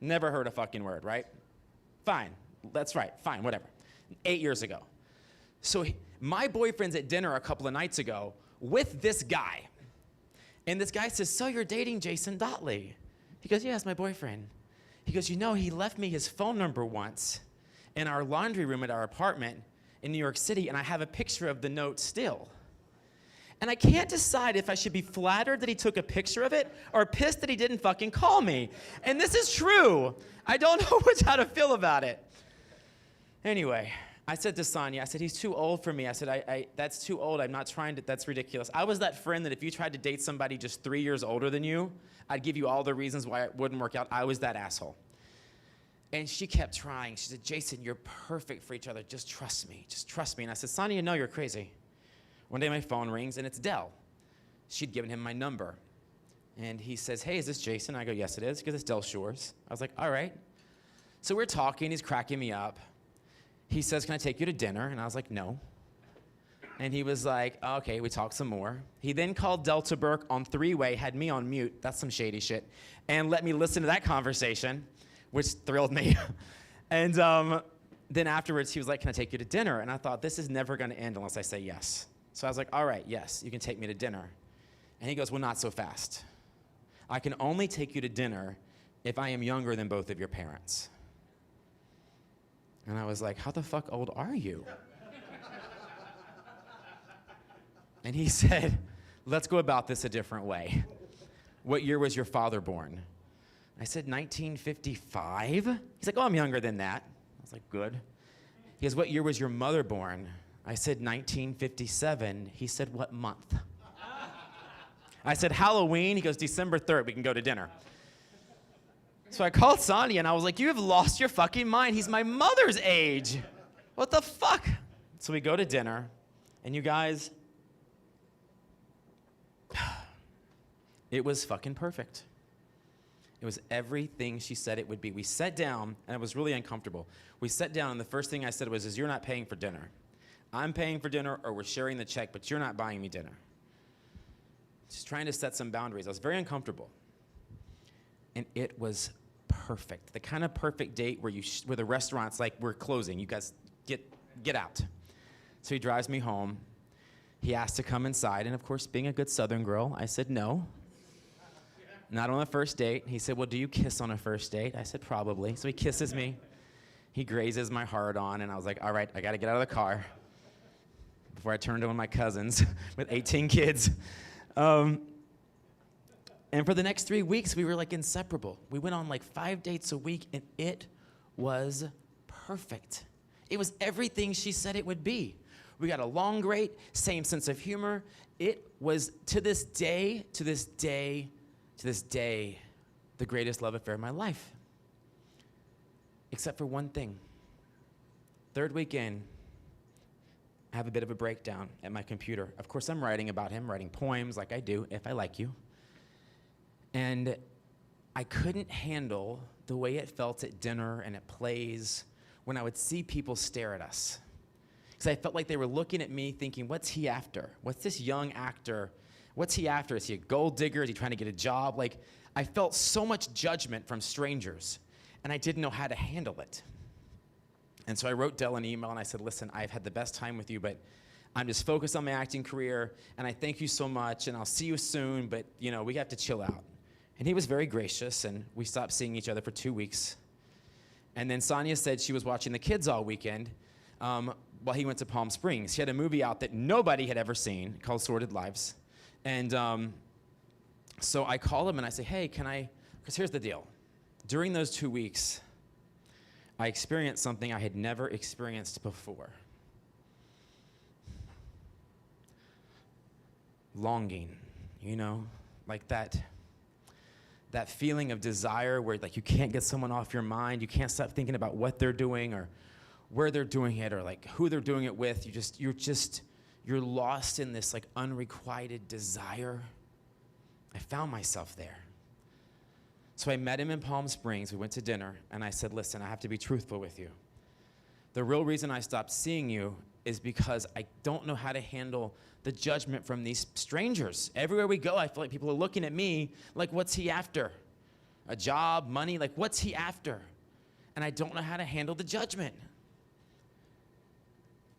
Never heard a fucking word, right? Fine. That's right. Fine, whatever. 8 years ago. So my boyfriend's at dinner a couple of nights ago with this guy. And this guy says, so you're dating Jason Dottley? He goes, yeah, it's my boyfriend. He goes, you know, he left me his phone number once in our laundry room at our apartment in New York City, and I have a picture of the note still. And I can't decide if I should be flattered that he took a picture of it or pissed that he didn't fucking call me. And this is true. I don't know how to feel about it. Anyway, I said to Sonia, I said, he's too old for me. I said, that's too old. I'm not trying to, that's ridiculous. I was that friend that if you tried to date somebody just 3 years older than you, I'd give you all the reasons why it wouldn't work out. I was that asshole. And she kept trying. She said, Jason, you're perfect for each other. Just trust me. Just trust me. And I said, Sonia, no, you're crazy. One day my phone rings, and it's Del. She'd given him my number. And he says, hey, is this Jason? I go, yes, it is, because it's Del Shores. I was like, all right. So we're talking. He's cracking me up. He says, can I take you to dinner? And I was like, no. And he was like, okay, we talked some more. He then called Delta Burke on three-way, had me on mute. That's some shady shit. And let me listen to that conversation, which thrilled me. And then afterwards, he was like, can I take you to dinner? And I thought, this is never going to end unless I say yes. So I was like, all right, yes, you can take me to dinner. And he goes, well, not so fast. I can only take you to dinner if I am younger than both of your parents. And I was like, how the fuck old are you? And he said, let's go about this a different way. What year was your father born? I said, 1955. He's like, oh, I'm younger than that. I was like, good. He goes, what year was your mother born? I said, 1957. He said, what month? I said, Halloween. He goes, December 3rd. We can go to dinner. So I called Sonia, and I was like, you have lost your fucking mind. He's my mother's age. What the fuck? So we go to dinner, and you guys, it was fucking perfect. It was everything she said it would be. We sat down, and it was really uncomfortable. We sat down, and the first thing I said was, you're not paying for dinner. I'm paying for dinner, or we're sharing the check, but you're not buying me dinner. Just trying to set some boundaries. I was very uncomfortable. And it was perfect. The kind of perfect date where where the restaurant's like, we're closing. You guys get out. So he drives me home. He asked to come inside. And of course, being a good Southern girl, I said no. Not on a first date. He said, well, do you kiss on a first date? I said, probably. So he kisses me. He grazes my heart on. And I was like, all right, I got to get out of the car before I turn to one of my cousins with 18 kids. And for the next 3 weeks, we were like inseparable. We went on like 5 dates a week, and it was perfect. It was everything she said it would be. We got along great, same sense of humor. It was, to this day, the greatest love affair of my life. Except for one thing. Third weekend, I have a bit of a breakdown at my computer. Of course, I'm writing about him, writing poems like I do, If I Like You. And I couldn't handle the way it felt at dinner and at plays when I would see people stare at us. Because I felt like they were looking at me thinking, what's he after? What's this young actor? What's he after? Is he a gold digger? Is he trying to get a job? Like, I felt so much judgment from strangers, and I didn't know how to handle it. And so I wrote Del an email, and I said, listen, I've had the best time with you, but I'm just focused on my acting career, and I thank you so much, and I'll see you soon, but, we have to chill out. And he was very gracious, and we stopped seeing each other for 2 weeks. And then Sonia said she was watching the kids all weekend while he went to Palm Springs. He had a movie out that nobody had ever seen called Sordid Lives. And so I call him, and I say, hey, because here's the deal. During those 2 weeks, I experienced something I had never experienced before. Longing, like that feeling of desire where like you can't get someone off your mind, you can't stop thinking about what they're doing or where they're doing it or like who they're doing it with. You're lost in this like unrequited desire. I found myself there. So I met him in Palm Springs. We went to dinner, and I said, listen, I have to be truthful with you. The real reason I stopped seeing you is because I don't know how to handle the judgment from these strangers. Everywhere we go, I feel like people are looking at me like, what's he after? A job, money? Like, what's he after? And I don't know how to handle the judgment.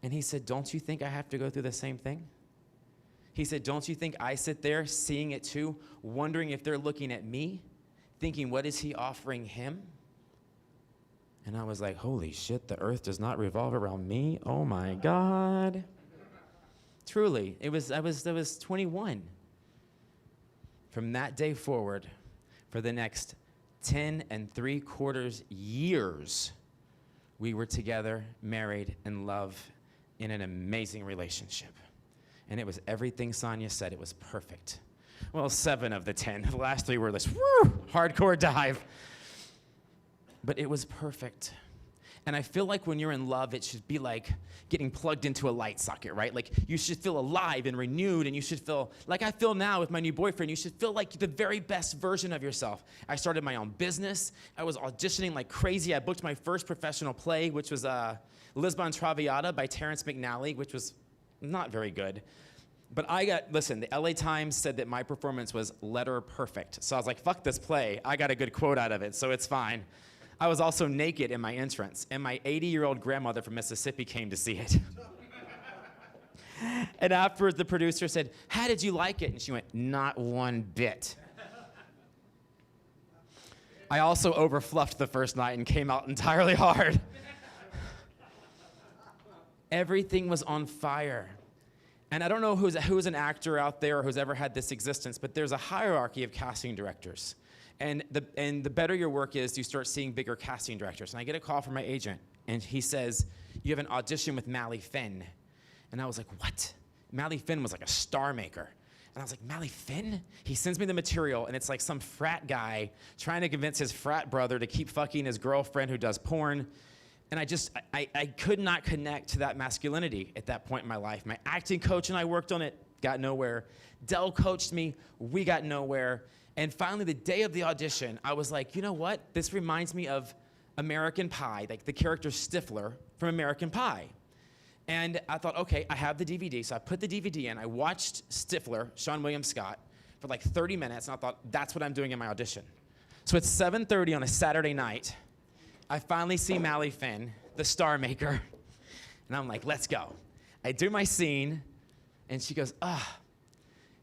And he said, don't you think I have to go through the same thing? He said, don't you think I sit there seeing it too, wondering if they're looking at me, thinking, what is he offering him? And I was like, holy shit, the earth does not revolve around me? Oh my God. Truly, I was 21. From that day forward, for the next 10 3/4 years, we were together, married, in love, in an amazing relationship. And it was everything Sonia said. It was perfect. Well, 7 of the 10. The last 3 were this hardcore dive. But it was perfect. And I feel like when you're in love, it should be like getting plugged into a light socket, right? Like you should feel alive and renewed, and you should feel like I feel now with my new boyfriend. You should feel like the very best version of yourself. I started my own business. I was auditioning like crazy. I booked my first professional play, which was Lisbon Traviata by Terrence McNally, which was not very good. But the LA Times said that my performance was letter perfect. So I was like, fuck this play. I got a good quote out of it, so it's fine. I was also naked in my entrance, and my 80-year-old grandmother from Mississippi came to see it. And afterwards, the producer said, how did you like it? And she went, not one bit. I also overfluffed the first night and came out entirely hard. Everything was on fire. And I don't know who's an actor out there or who's ever had this existence, but there's a hierarchy of casting directors. And the better your work is, you start seeing bigger casting directors. And I get a call from my agent, and he says, you have an audition with Mally Finn. And I was like, what? Mally Finn was like a star maker. And I was like, Mally Finn? He sends me the material, and it's like some frat guy trying to convince his frat brother to keep fucking his girlfriend who does porn. And I could not connect to that masculinity at that point in my life. My acting coach and I worked on it, got nowhere. Del coached me, we got nowhere. And finally, the day of the audition, I was like, you know what? This reminds me of American Pie, like the character Stifler from American Pie. And I thought, okay, I have the DVD. So I put the DVD in. I watched Stifler, Sean William Scott, for like 30 minutes. And I thought, that's what I'm doing in my audition. So it's 7:30 on a Saturday night. I finally see Mally Finn, the star maker. And I'm like, let's go. I do my scene. And she goes,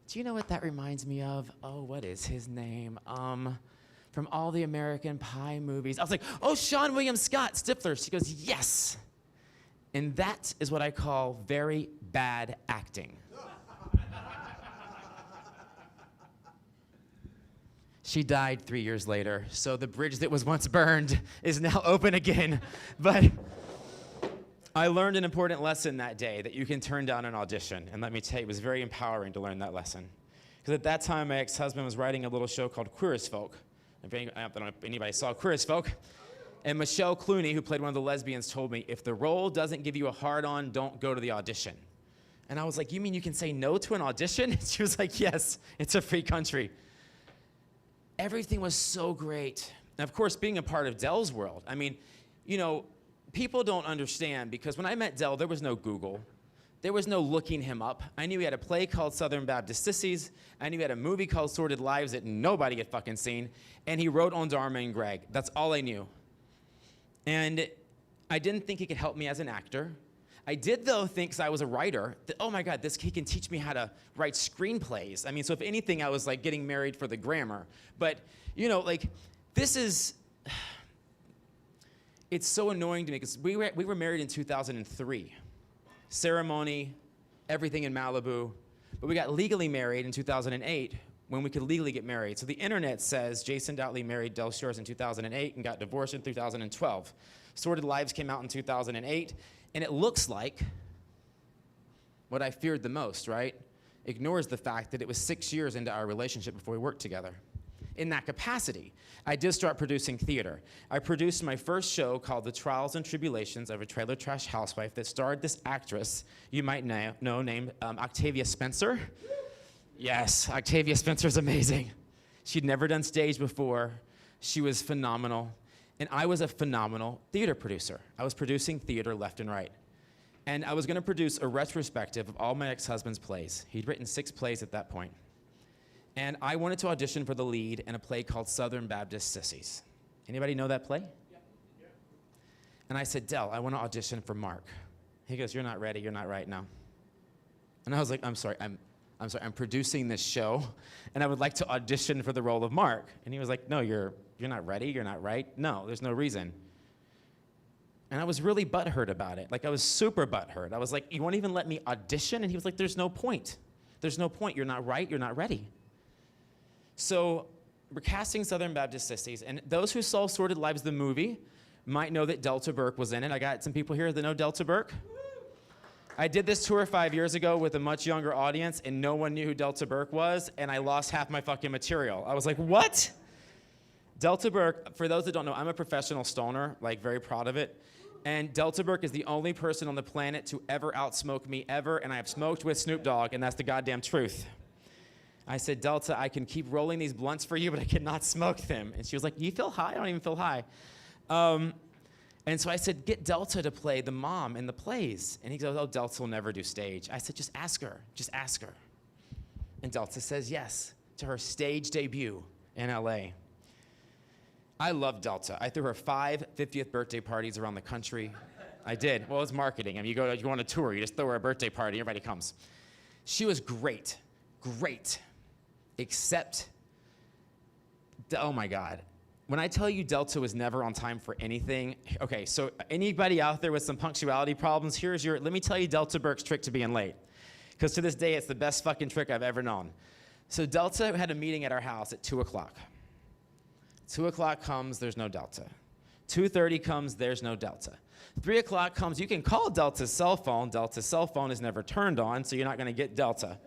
do you know what that reminds me of? Oh, what is his name? From all the American Pie movies. I was like, oh, Sean William Scott, Stifler. She goes, yes. And that is what I call very bad acting. She died 3 years later, so the bridge that was once burned is now open again. But I learned an important lesson that day, that you can turn down an audition. And let me tell you, it was very empowering to learn that lesson. Because at that time, my ex-husband was writing a little show called Queer as Folk. I don't know if anybody saw Queer as Folk. And Michelle Clooney, who played one of the lesbians, told me, if the role doesn't give you a hard-on, don't go to the audition. And I was like, you mean you can say no to an audition? And she was like, yes, it's a free country. Everything was so great. And of course, being a part of Dell's world, I mean, you know, people don't understand, because when I met Dell, there was no Google. There was no looking him up. I knew he had a play called Southern Baptist Sissies. I knew he had a movie called Sordid Lives that nobody had fucking seen. And he wrote on Dharma and Greg. That's all I knew. And I didn't think he could help me as an actor. I did, though, think, because I was a writer, that, oh my God, he can teach me how to write screenplays. I mean, so if anything, I was like getting married for the grammar. But, you know, like, this is, it's so annoying to me, because we were married in 2003. Ceremony, everything in Malibu. But we got legally married in 2008, when we could legally get married. So the internet says Jason Dottley married Del Shores in 2008 and got divorced in 2012. Sordid Lives came out in 2008, and it looks like what I feared the most, right? Ignores the fact that it was 6 years into our relationship before we worked together. In that capacity, I did start producing theater. I produced my first show called The Trials and Tribulations of a Trailer Trash Housewife that starred this actress you might know named Octavia Spencer. Yes, Octavia Spencer's amazing. She'd never done stage before. She was phenomenal. And I was a phenomenal theater producer. I was producing theater left and right. And I was gonna produce a retrospective of all my ex-husband's plays. He'd written 6 plays at that point. And I wanted to audition for the lead in a play called Southern Baptist Sissies. Anybody know that play? Yeah. Yeah. And I said, Del, I wanna audition for Mark. He goes, you're not ready, you're not right now. And I was like, I'm sorry, I'm producing this show, and I would like to audition for the role of Mark. And he was like, no, you're not ready, you're not right. No, there's no reason. And I was really butthurt about it. Like, I was super butthurt. I was like, you won't even let me audition? And he was like, there's no point. There's no point, you're not right, you're not ready. So we're casting Southern Baptist Sissies, and those who saw Sordid Lives, the movie, might know that Delta Burke was in it. I got some people here that know Delta Burke. I did this tour 5 years ago with a much younger audience, and no one knew who Delta Burke was, and I lost half my fucking material. I was like, what? Delta Burke, for those that don't know, I'm a professional stoner, like very proud of it. And Delta Burke is the only person on the planet to ever outsmoke me ever, and I have smoked with Snoop Dogg, and that's the goddamn truth. I said, Delta, I can keep rolling these blunts for you, but I cannot smoke them. And she was like, you feel high? I don't even feel high. And so I said, get Delta to play the mom in the plays. And he goes, oh, Delta will never do stage. I said, just ask her. Just ask her. And Delta says yes to her stage debut in LA. I love Delta. I threw her 5 50th birthday parties around the country. I did. Well, it's marketing. I mean, you go on a tour, you just throw her a birthday party, everybody comes. She was great, great, except, oh my God. When I tell you Delta was never on time for anything, okay, so anybody out there with some punctuality problems, let me tell you Delta Burke's trick to being late. Because to this day, it's the best fucking trick I've ever known. So Delta had a meeting at our house at 2 o'clock. 2 o'clock comes, there's no Delta. 2:30 comes, there's no Delta. 3 o'clock comes, you can call Delta's cell phone. Delta's cell phone is never turned on, so you're not gonna get Delta.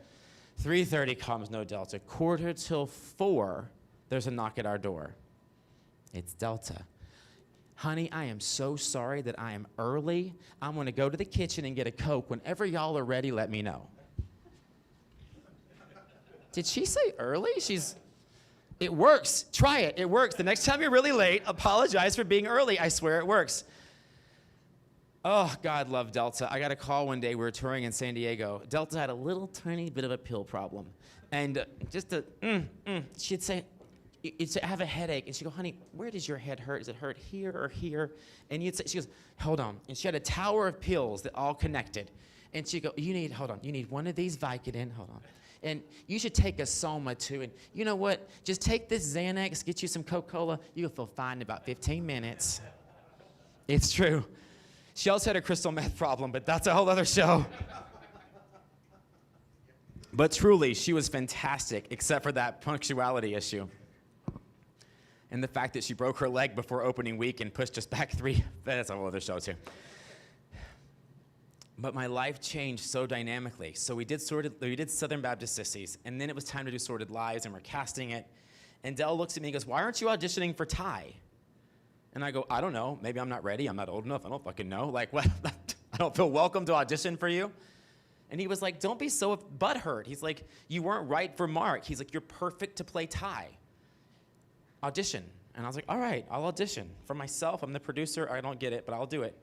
3:30 comes, no Delta. 3:45, there's a knock at our door. It's Delta. Honey, I am so sorry that I am early. I'm gonna go to the kitchen and get a Coke. Whenever y'all are ready, let me know. Did she say early? It works. Try it. It works. The next time you're really late, apologize for being early. I swear it works. Oh, God love Delta. I got a call one day. We were touring in San Diego. Delta had a little tiny bit of a pill problem. And she'd say, I have a headache. And she'd go, honey, where does your head hurt? Does it hurt here or here? And she goes, hold on. And she had a tower of pills that all connected. And she'd go, you need one of these Vicodin, hold on. And you should take a Soma too. And you know what? Just take this Xanax, get you some Coca-Cola. You'll feel fine in about 15 minutes. It's true. She also had a crystal meth problem, but that's a whole other show. But truly, she was fantastic, except for that punctuality issue. And the fact that she broke her leg before opening week and pushed us back 3, that's a whole other show too. But my life changed so dynamically. So we did Southern Baptist Sissies, and then it was time to do Sordid Lives, and we're casting it. And Del looks at me and goes, why aren't you auditioning for Ty? And I go, I don't know. Maybe I'm not ready. I'm not old enough. I don't fucking know. Like, what? I don't feel welcome to audition for you. And he was like, don't be so butthurt. He's like, you weren't right for Mark. He's like, you're perfect to play Ty. Audition. And I was like, all right, I'll audition. For myself, I'm the producer. I don't get it, but I'll do it.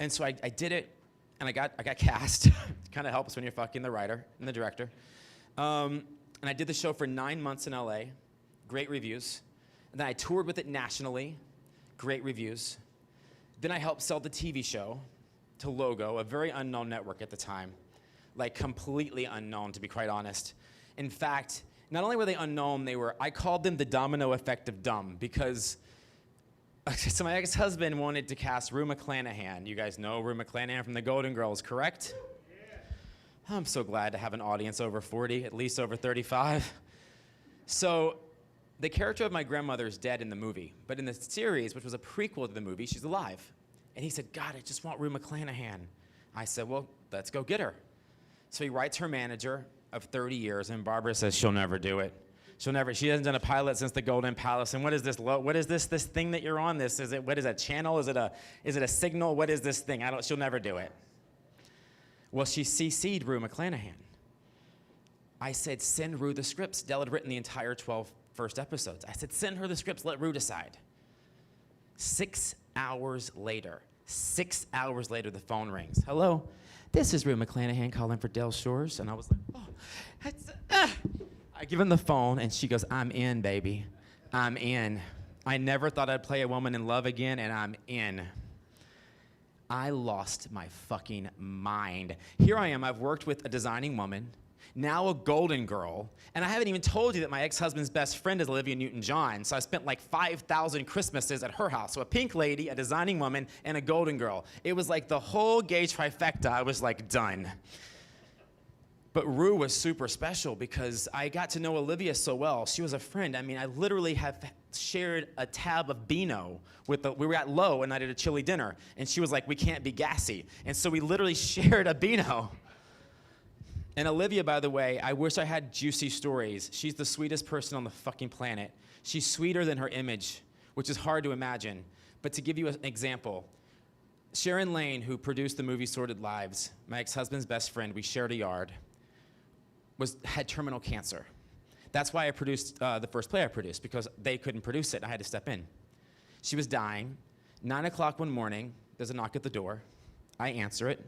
And so I did it, and I got cast. It kind of helps when you're fucking the writer and the director. And I did the show for 9 months in LA. Great reviews. And then I toured with it nationally. Great reviews. Then I helped sell the TV show to Logo, a very unknown network at the time. Like completely unknown, to be quite honest. In fact, not only were they unknown, I called them the domino effect of dumb, because so my ex-husband wanted to cast Rue McClanahan. You guys know Rue McClanahan from the Golden Girls, correct? Yeah. I'm so glad to have an audience over 40, at least over 35. So the character of my grandmother is dead in the movie, but in the series, which was a prequel to the movie, she's alive. And he said, God, I just want Rue McClanahan. I said, well, let's go get her. So he writes her manager of 30 years, and Barbara says she'll never do it. She hasn't done a pilot since the Golden Palace. And what is this thing that you're on? What is a channel? Is it a signal? What is this thing? She'll never do it. Well, she CC'd Rue McClanahan. I said, send Rue the scripts. Dell had written the entire 12 first episodes. I said, send her the scripts, let Rue decide. 6 hours later, the phone rings. Hello, this is Rue McClanahan calling for Del Shores. And I was like, oh, I give him the phone, and she goes, I'm in, baby. I'm in. I never thought I'd play a woman in love again, and I'm in. I lost my fucking mind. Here I am. I've worked with a designing woman, now a golden girl, and I haven't even told you that my ex-husband's best friend is Olivia Newton-John, so I spent like 5,000 Christmases at her house. So a pink lady, a designing woman, and a golden girl. It was like the whole gay trifecta. I was like, done. But Rue was super special because I got to know Olivia so well. She was a friend. I mean, I literally have shared a tab of Beano we were at Lowe and I did a chili dinner. And she was like, we can't be gassy. And so we literally shared a Beano. And Olivia, by the way, I wish I had juicy stories. She's the sweetest person on the fucking planet. She's sweeter than her image, which is hard to imagine. But to give you an example, Sharon Lane, who produced the movie Sordid Lives, my ex-husband's best friend, we shared a yard, had terminal cancer. That's why I produced the first play I produced, because they couldn't produce it, and I had to step in. She was dying. 9 o'clock one morning, there's a knock at the door. I answer it.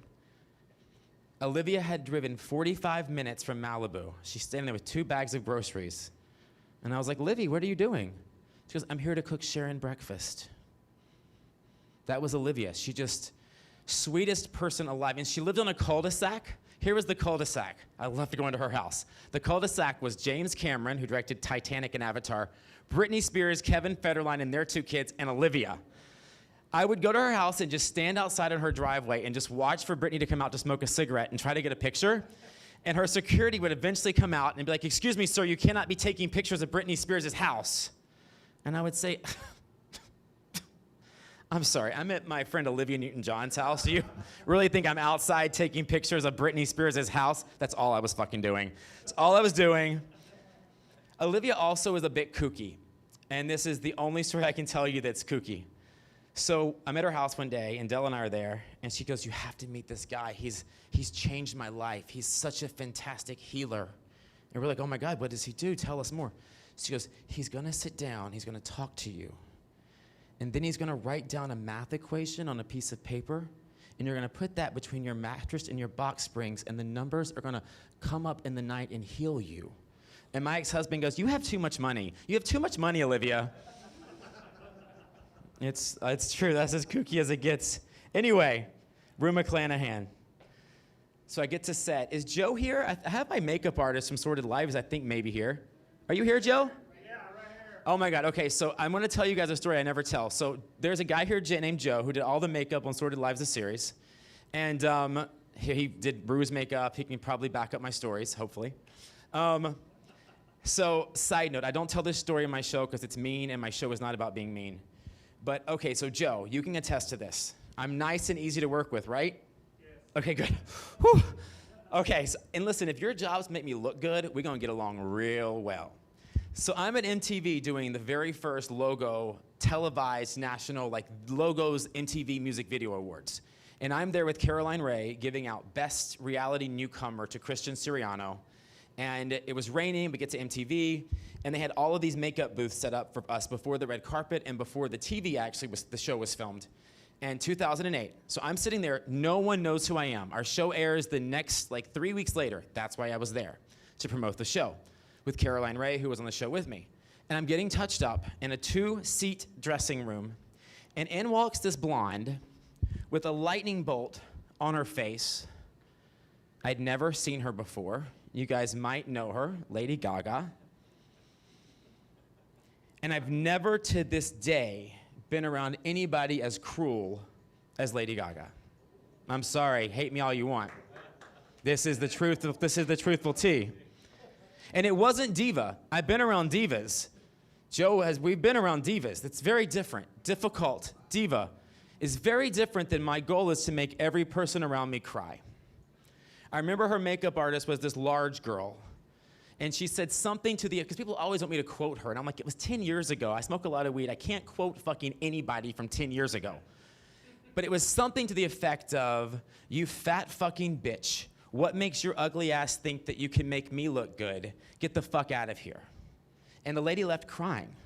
Olivia had driven 45 minutes from Malibu. She's standing there with 2 bags of groceries. And I was like, Livy, what are you doing? She goes, I'm here to cook Sharon breakfast. That was Olivia. She just, sweetest person alive. And she lived on a cul-de-sac. Here was the cul-de-sac. I love to go into her house. The cul-de-sac was James Cameron, who directed Titanic and Avatar, Britney Spears, Kevin Federline, and their 2 kids, and Olivia. I would go to her house and just stand outside on her driveway and just watch for Britney to come out to smoke a cigarette and try to get a picture. And her security would eventually come out and be like, excuse me, sir, you cannot be taking pictures of Britney Spears' house. And I would say, I'm sorry, I'm at my friend Olivia Newton-John's house. Do you really think I'm outside taking pictures of Britney Spears' house? That's all I was fucking doing. That's all I was doing. Olivia also is a bit kooky. And this is the only story I can tell you that's kooky. So I'm at her house one day, and Dell and I are there, and she goes, you have to meet this guy. He's changed my life. He's such a fantastic healer. And we're like, oh my God, what does he do? Tell us more. She goes, he's gonna sit down, he's gonna talk to you. And then he's gonna write down a math equation on a piece of paper, and you're gonna put that between your mattress and your box springs, and the numbers are gonna come up in the night and heal you. And my ex-husband goes, you have too much money. You have too much money, Olivia. It's true, that's as kooky as it gets. Anyway, Rue McClanahan. So I get to set. Is Joe here? I have my makeup artist from Sordid Lives, I think, maybe here. Are you here, Joe? Yeah, right here. Oh my God, okay, so I'm gonna tell you guys a story I never tell. So there's a guy here named Joe who did all the makeup on Sordid Lives, the series. And he did Rue's makeup. He can probably back up my stories, hopefully. So side note, I don't tell this story in my show because it's mean and my show is not about being mean. But okay, so Joe, you can attest to this. I'm nice and easy to work with, right? Yes. Okay, good. Whew. Okay, so, and listen, if your jobs make me look good, we're gonna get along real well. So I'm at MTV doing the very first logo televised national, like, logos MTV Music Video Awards. And I'm there with Caroline Rhea giving out Best Reality Newcomer to Christian Siriano. And it was raining, we get to MTV, and they had all of these makeup booths set up for us before the red carpet and before the TV the show was filmed. And 2008, so I'm sitting there, no one knows who I am. Our show airs the next, 3 weeks later. That's why I was there, to promote the show, with Caroline Rhea, who was on the show with me. And I'm getting touched up in a 2-seat dressing room, and in walks this blonde with a lightning bolt on her face. I'd never seen her before. You guys might know her, Lady Gaga. And I've never to this day been around anybody as cruel as Lady Gaga. I'm sorry, hate me all you want. This is the truth. This is the truthful tea. And it wasn't diva. I've been around divas. We've been around divas. It's very different. Difficult. Diva is very different than my goal is to make every person around me cry. I remember her makeup artist was this large girl. And she said something because people always want me to quote her. And I'm like, it was 10 years ago. I smoke a lot of weed. I can't quote fucking anybody from 10 years ago. But it was something to the effect of, you fat fucking bitch. What makes your ugly ass think that you can make me look good? Get the fuck out of here. And the lady left crying.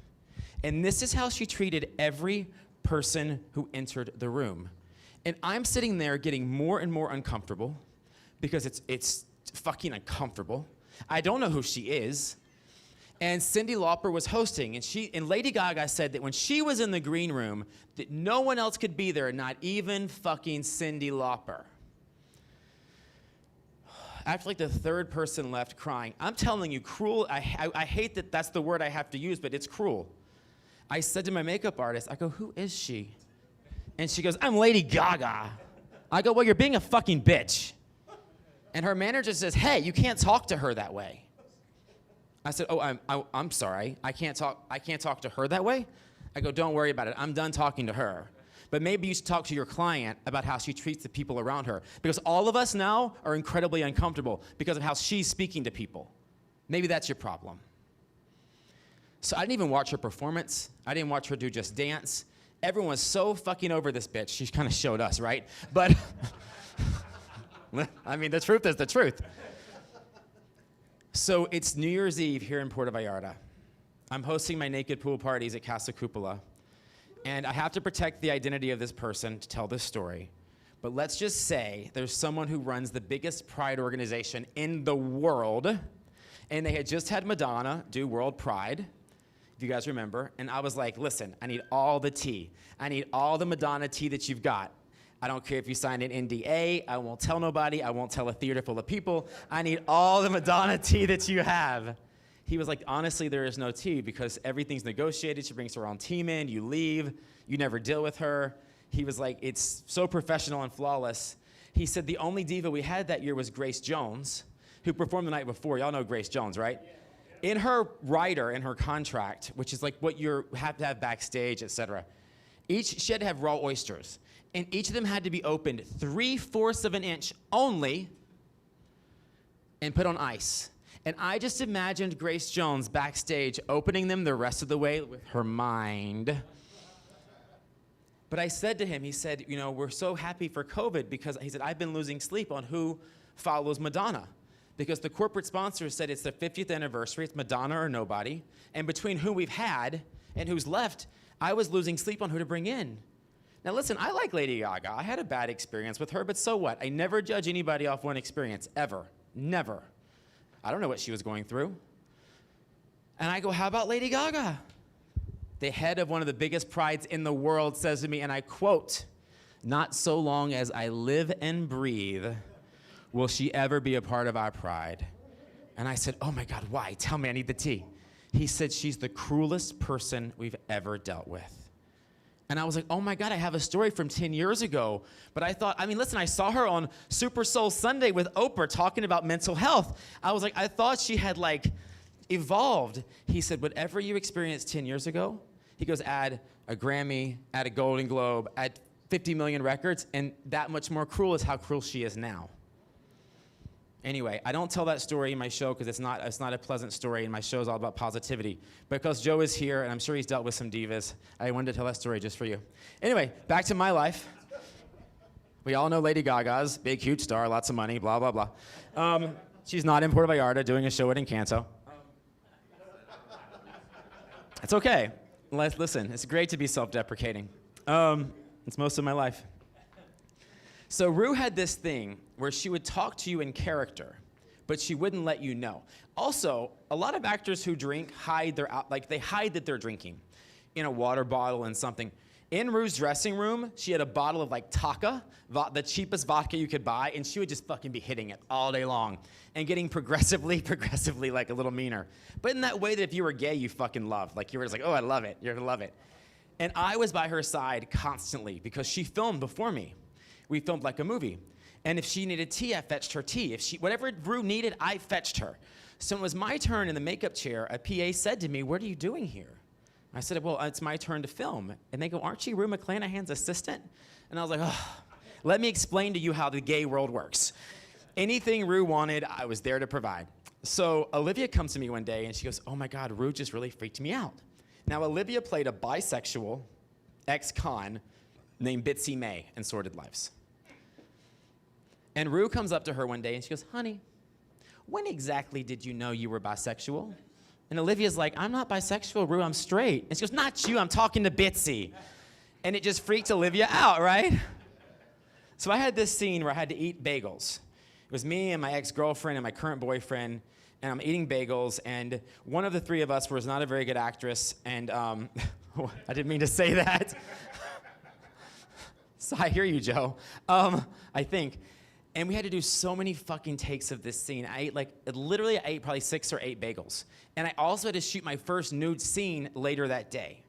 And this is how she treated every person who entered the room. And I'm sitting there getting more and more uncomfortable because it's fucking uncomfortable. I don't know who she is. And Cyndi Lauper was hosting, and Lady Gaga said that when she was in the green room, that no one else could be there, not even fucking Cyndi Lauper. After the third person left crying, I'm telling you, cruel, I hate that that's the word I have to use, but it's cruel. I said to my makeup artist, I go, who is she? And she goes, I'm Lady Gaga. I go, well, you're being a fucking bitch. And her manager says, hey, you can't talk to her that way. I said, oh, I'm sorry. I can't talk to her that way? I go, don't worry about it. I'm done talking to her. But maybe you should talk to your client about how she treats the people around her. Because all of us now are incredibly uncomfortable because of how she's speaking to people. Maybe that's your problem. So I didn't even watch her performance. I didn't watch her do Just Dance. Everyone was so fucking over this bitch. She kind of showed us, right? But I mean, the truth is the truth. So it's New Year's Eve here in Puerto Vallarta. I'm hosting my naked pool parties at Casa Cupola. And I have to protect the identity of this person to tell this story. But let's just say there's someone who runs the biggest pride organization in the world. And they had just had Madonna do World Pride, if you guys remember. And I was like, listen, I need all the tea. I need all the Madonna tea that you've got. I don't care if you signed an NDA. I won't tell nobody. I won't tell a theater full of people. I need all the Madonna tea that you have. He was like, honestly, there is no tea because everything's negotiated. She brings her own team in. You leave. You never deal with her. He was like, it's so professional and flawless. He said the only diva we had that year was Grace Jones, who performed the night before. Y'all know Grace Jones, right? In her rider, in her contract, which is like what you have to have backstage, et cetera, she had to have raw oysters. And each of them had to be opened 3/4 of an inch only and put on ice. And I just imagined Grace Jones backstage opening them the rest of the way with her mind. But I said to him, he said, you know, we're so happy for COVID because he said, I've been losing sleep on who follows Madonna. Because the corporate sponsors said it's the 50th anniversary, it's Madonna or nobody. And between who we've had and who's left, I was losing sleep on who to bring in. Now listen, I like Lady Gaga. I had a bad experience with her, but so what? I never judge anybody off one experience, ever. Never. I don't know what she was going through. And I go, how about Lady Gaga? The head of one of the biggest prides in the world says to me, and I quote, not so long as I live and breathe will she ever be a part of our pride. And I said, oh my God, why? Tell me, I need the tea. He said, she's the cruelest person we've ever dealt with. And I was like, oh my God, I have a story from 10 years ago. But I thought, I mean, listen, I saw her on Super Soul Sunday with Oprah talking about mental health. I was like, I thought she had evolved. He said, whatever you experienced 10 years ago, he goes, add a Grammy, add a Golden Globe, add 50 million records, and that much more cruel is how cruel she is now. Anyway, I don't tell that story in my show because it's not a pleasant story, and my show is all about positivity. Because Joe is here, and I'm sure he's dealt with some divas, I wanted to tell that story just for you. Anyway, back to my life. We all know Lady Gaga's big, huge star, lots of money, blah, blah, blah. She's not in Puerto Vallarta doing a show at Encanto. It's okay. Listen, it's great to be self-deprecating. It's most of my life. So Rue had this thing where she would talk to you in character, but she wouldn't let you know. Also, a lot of actors who drink hide they hide that they're drinking in a water bottle and something. In Rue's dressing room, she had a bottle of Taka, the cheapest vodka you could buy, and she would just fucking be hitting it all day long and getting progressively a little meaner. But in that way that if you were gay, you fucking loved. You were just like, oh, I love it. You're gonna love it. And I was by her side constantly because she filmed before me. We filmed like a movie. And if she needed tea, I fetched her tea. Whatever Rue needed, I fetched her. So when it was my turn in the makeup chair, a PA said to me, what are you doing here? I said, well, it's my turn to film. And they go, aren't you Rue McClanahan's assistant? And I was like, oh, let me explain to you how the gay world works. Anything Rue wanted, I was there to provide. So Olivia comes to me one day and she goes, oh my God, Rue just really freaked me out. Now, Olivia played a bisexual ex-con named Bitsy May in Sordid Lives. And Rue comes up to her one day and she goes, honey, when exactly did you know you were bisexual? And Olivia's like, I'm not bisexual, Rue, I'm straight. And she goes, not you, I'm talking to Bitsy. And it just freaked Olivia out, right? So I had this scene where I had to eat bagels. It was me and my ex-girlfriend and my current boyfriend, and I'm eating bagels, and one of the three of us was not a very good actress, and I didn't mean to say that. So I hear you, Joe. I think. And we had to do so many fucking takes of this scene. I ate probably 6 or 8 bagels. And I also had to shoot my first nude scene later that day.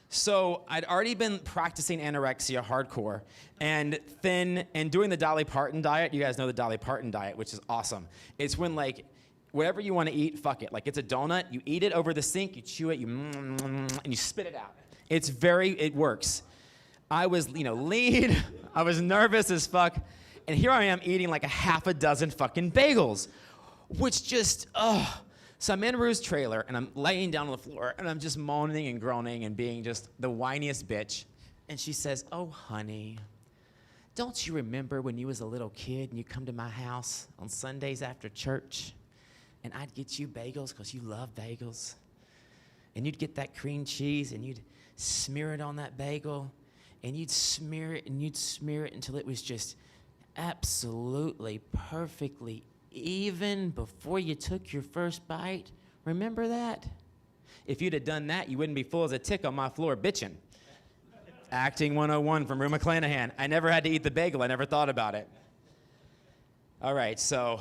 So I'd already been practicing anorexia hardcore and thin and doing the Dolly Parton diet. You guys know the Dolly Parton diet, which is awesome. It's when whatever you want to eat, fuck it. It's a donut, you eat it over the sink, you chew it, and you spit it out. It works. I was, lean, I was nervous as fuck. And here I am eating a half a dozen fucking bagels, which just, So I'm in Rue's trailer, and I'm laying down on the floor, and I'm just moaning and groaning and being just the whiniest bitch. And she says, oh, honey, don't you remember when you was a little kid and you come to my house on Sundays after church, and I'd get you bagels because you love bagels, and you'd get that cream cheese, and you'd smear it on that bagel, and you'd smear it, and you'd smear it until it was just absolutely perfectly even before you took your first bite. Remember that? If you'd have done that, you wouldn't be full as a tick on my floor bitching. Acting 101 from Rue McClanahan. I never had to eat the bagel. I never thought about it. All right, so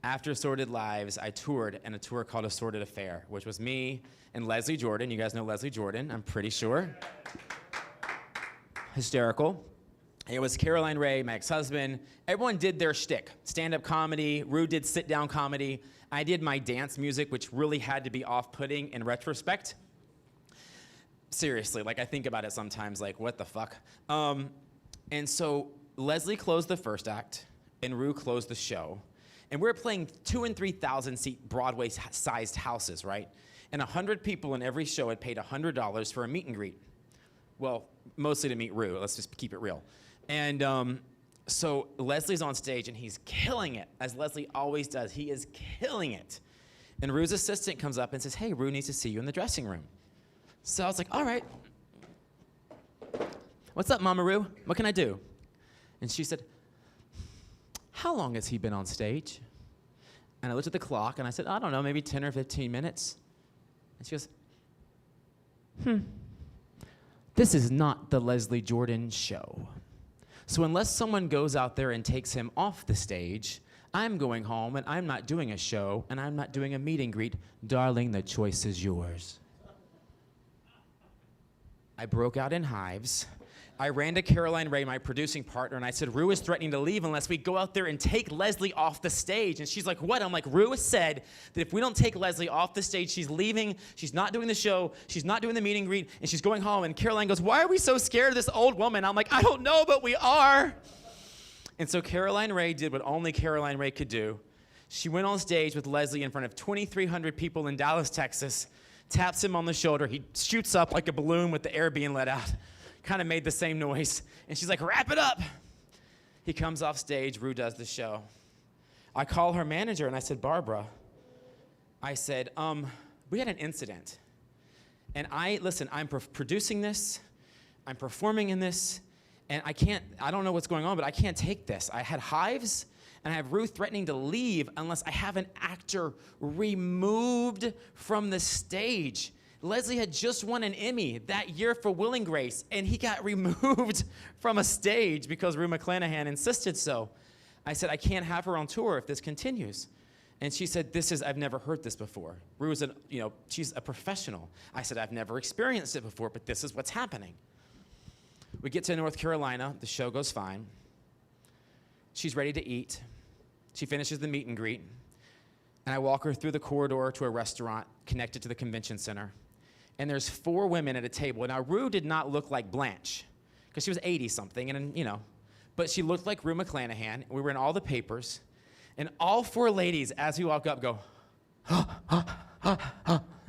after Sordid Lives, I toured in a tour called A Sordid Affair, which was me and Leslie Jordan. You guys know Leslie Jordan, I'm pretty sure. Hysterical. It was Caroline Ray, my ex-husband. Everyone did their shtick. Stand-up comedy. Rue did sit-down comedy. I did my dance music, which really had to be off-putting in retrospect. Seriously, I think about it sometimes, what the fuck? And so Leslie closed the first act, and Rue closed the show. And we were playing 2,000 and 3,000 seat Broadway-sized houses, right? And 100 people in every show had paid $100 for a meet and greet. Well, mostly to meet Rue. Let's just keep it real. And so Leslie's on stage, and he's killing it, as Leslie always does. He is killing it. And Rue's assistant comes up and says, hey, Rue needs to see you in the dressing room. So I was like, all right. What's up, Mama Rue? What can I do? And she said, how long has he been on stage? And I looked at the clock, and I said, I don't know, maybe 10 or 15 minutes. And she goes, this is not the Leslie Jordan show. So unless someone goes out there and takes him off the stage, I'm going home, and I'm not doing a show, and I'm not doing a meet and greet. Darling, the choice is yours. I broke out in hives. I ran to Caroline Ray, my producing partner, and I said, Rue is threatening to leave unless we go out there and take Leslie off the stage. And she's like, what? I'm like, Rue has said that if we don't take Leslie off the stage, she's leaving, she's not doing the show, she's not doing the meet and greet, and she's going home. And Caroline goes, why are we so scared of this old woman? I'm like, I don't know, but we are. And so Caroline Rhea did what only Caroline Rhea could do. She went on stage with Leslie in front of 2,300 people in Dallas, Texas, taps him on the shoulder. He shoots up like a balloon with the air being let out. Kind of made the same noise. And she's like, wrap it up. He comes off stage. Rue does the show. I call her manager, and I said, Barbara, I said, we had an incident. And I'm producing this. I'm performing in this. And I don't know what's going on, but I can't take this. I had hives, and I have Rue threatening to leave unless I have an actor removed from the stage. Leslie had just won an Emmy that year for Will and Grace, and he got removed from a stage because Rue McClanahan insisted so. I said, I can't have her on tour if this continues. And she said, I've never heard this before. Rue is she's a professional. I said, I've never experienced it before, but this is what's happening. We get to North Carolina, the show goes fine. She's ready to eat. She finishes the meet and greet. And I walk her through the corridor to a restaurant connected to the convention center. And there's 4 women at a table. Now, Rue did not look like Blanche, because she was 80-something, and but she looked like Rue McClanahan. We were in all the papers. And all 4 ladies, as we walk up, go,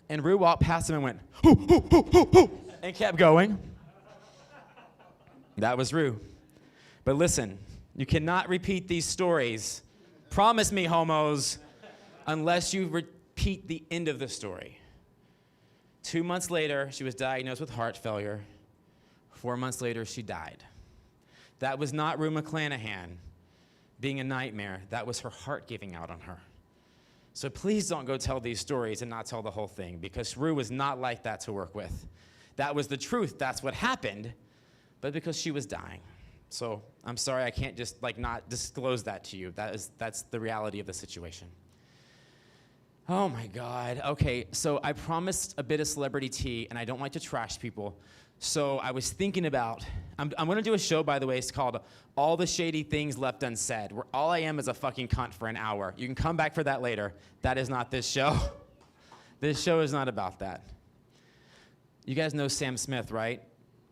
and Rue walked past them and went, hoo, hoo, hoo, hoo, hoo, and kept going. That was Rue. But listen, you cannot repeat these stories, promise me, homos, unless you repeat the end of the story. 2 months later, she was diagnosed with heart failure. 4 months later, she died. That was not Rue McClanahan being a nightmare. That was her heart giving out on her. So please don't go tell these stories and not tell the whole thing, because Rue was not like that to work with. That was the truth. That's what happened, but because she was dying. So I'm sorry, I can't just not disclose that to you. That's the reality of the situation. Oh my God. Okay, so I promised a bit of celebrity tea, and I don't like to trash people. So I was thinking about, I'm going to do a show, by the way. It's called All the Shady Things Left Unsaid, where all I am is a fucking cunt for an hour. You can come back for that later. That is not this show. This show is not about that. You guys know Sam Smith, right?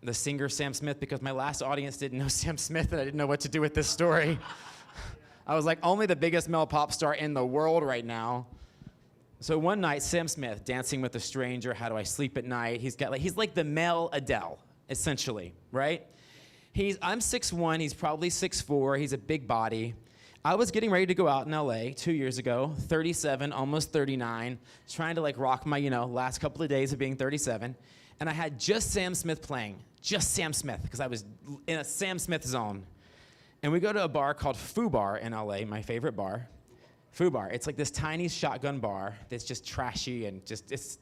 The singer Sam Smith, because my last audience didn't know Sam Smith, and I didn't know what to do with this story. I was like, only the biggest male pop star in the world right now. So one night, Sam Smith, Dancing with a Stranger, How Do I Sleep at Night? He's like the male Adele, essentially, right? I'm 6'1", he's probably 6'4", he's a big body. I was getting ready to go out in LA 2 years ago, 37, almost 39, trying to rock my, last couple of days of being 37. And I had just Sam Smith playing, just Sam Smith, because I was in a Sam Smith zone. And we go to a bar called Foo Bar in LA, my favorite bar. Foo Bar. It's like this tiny shotgun bar that's just trashy and it's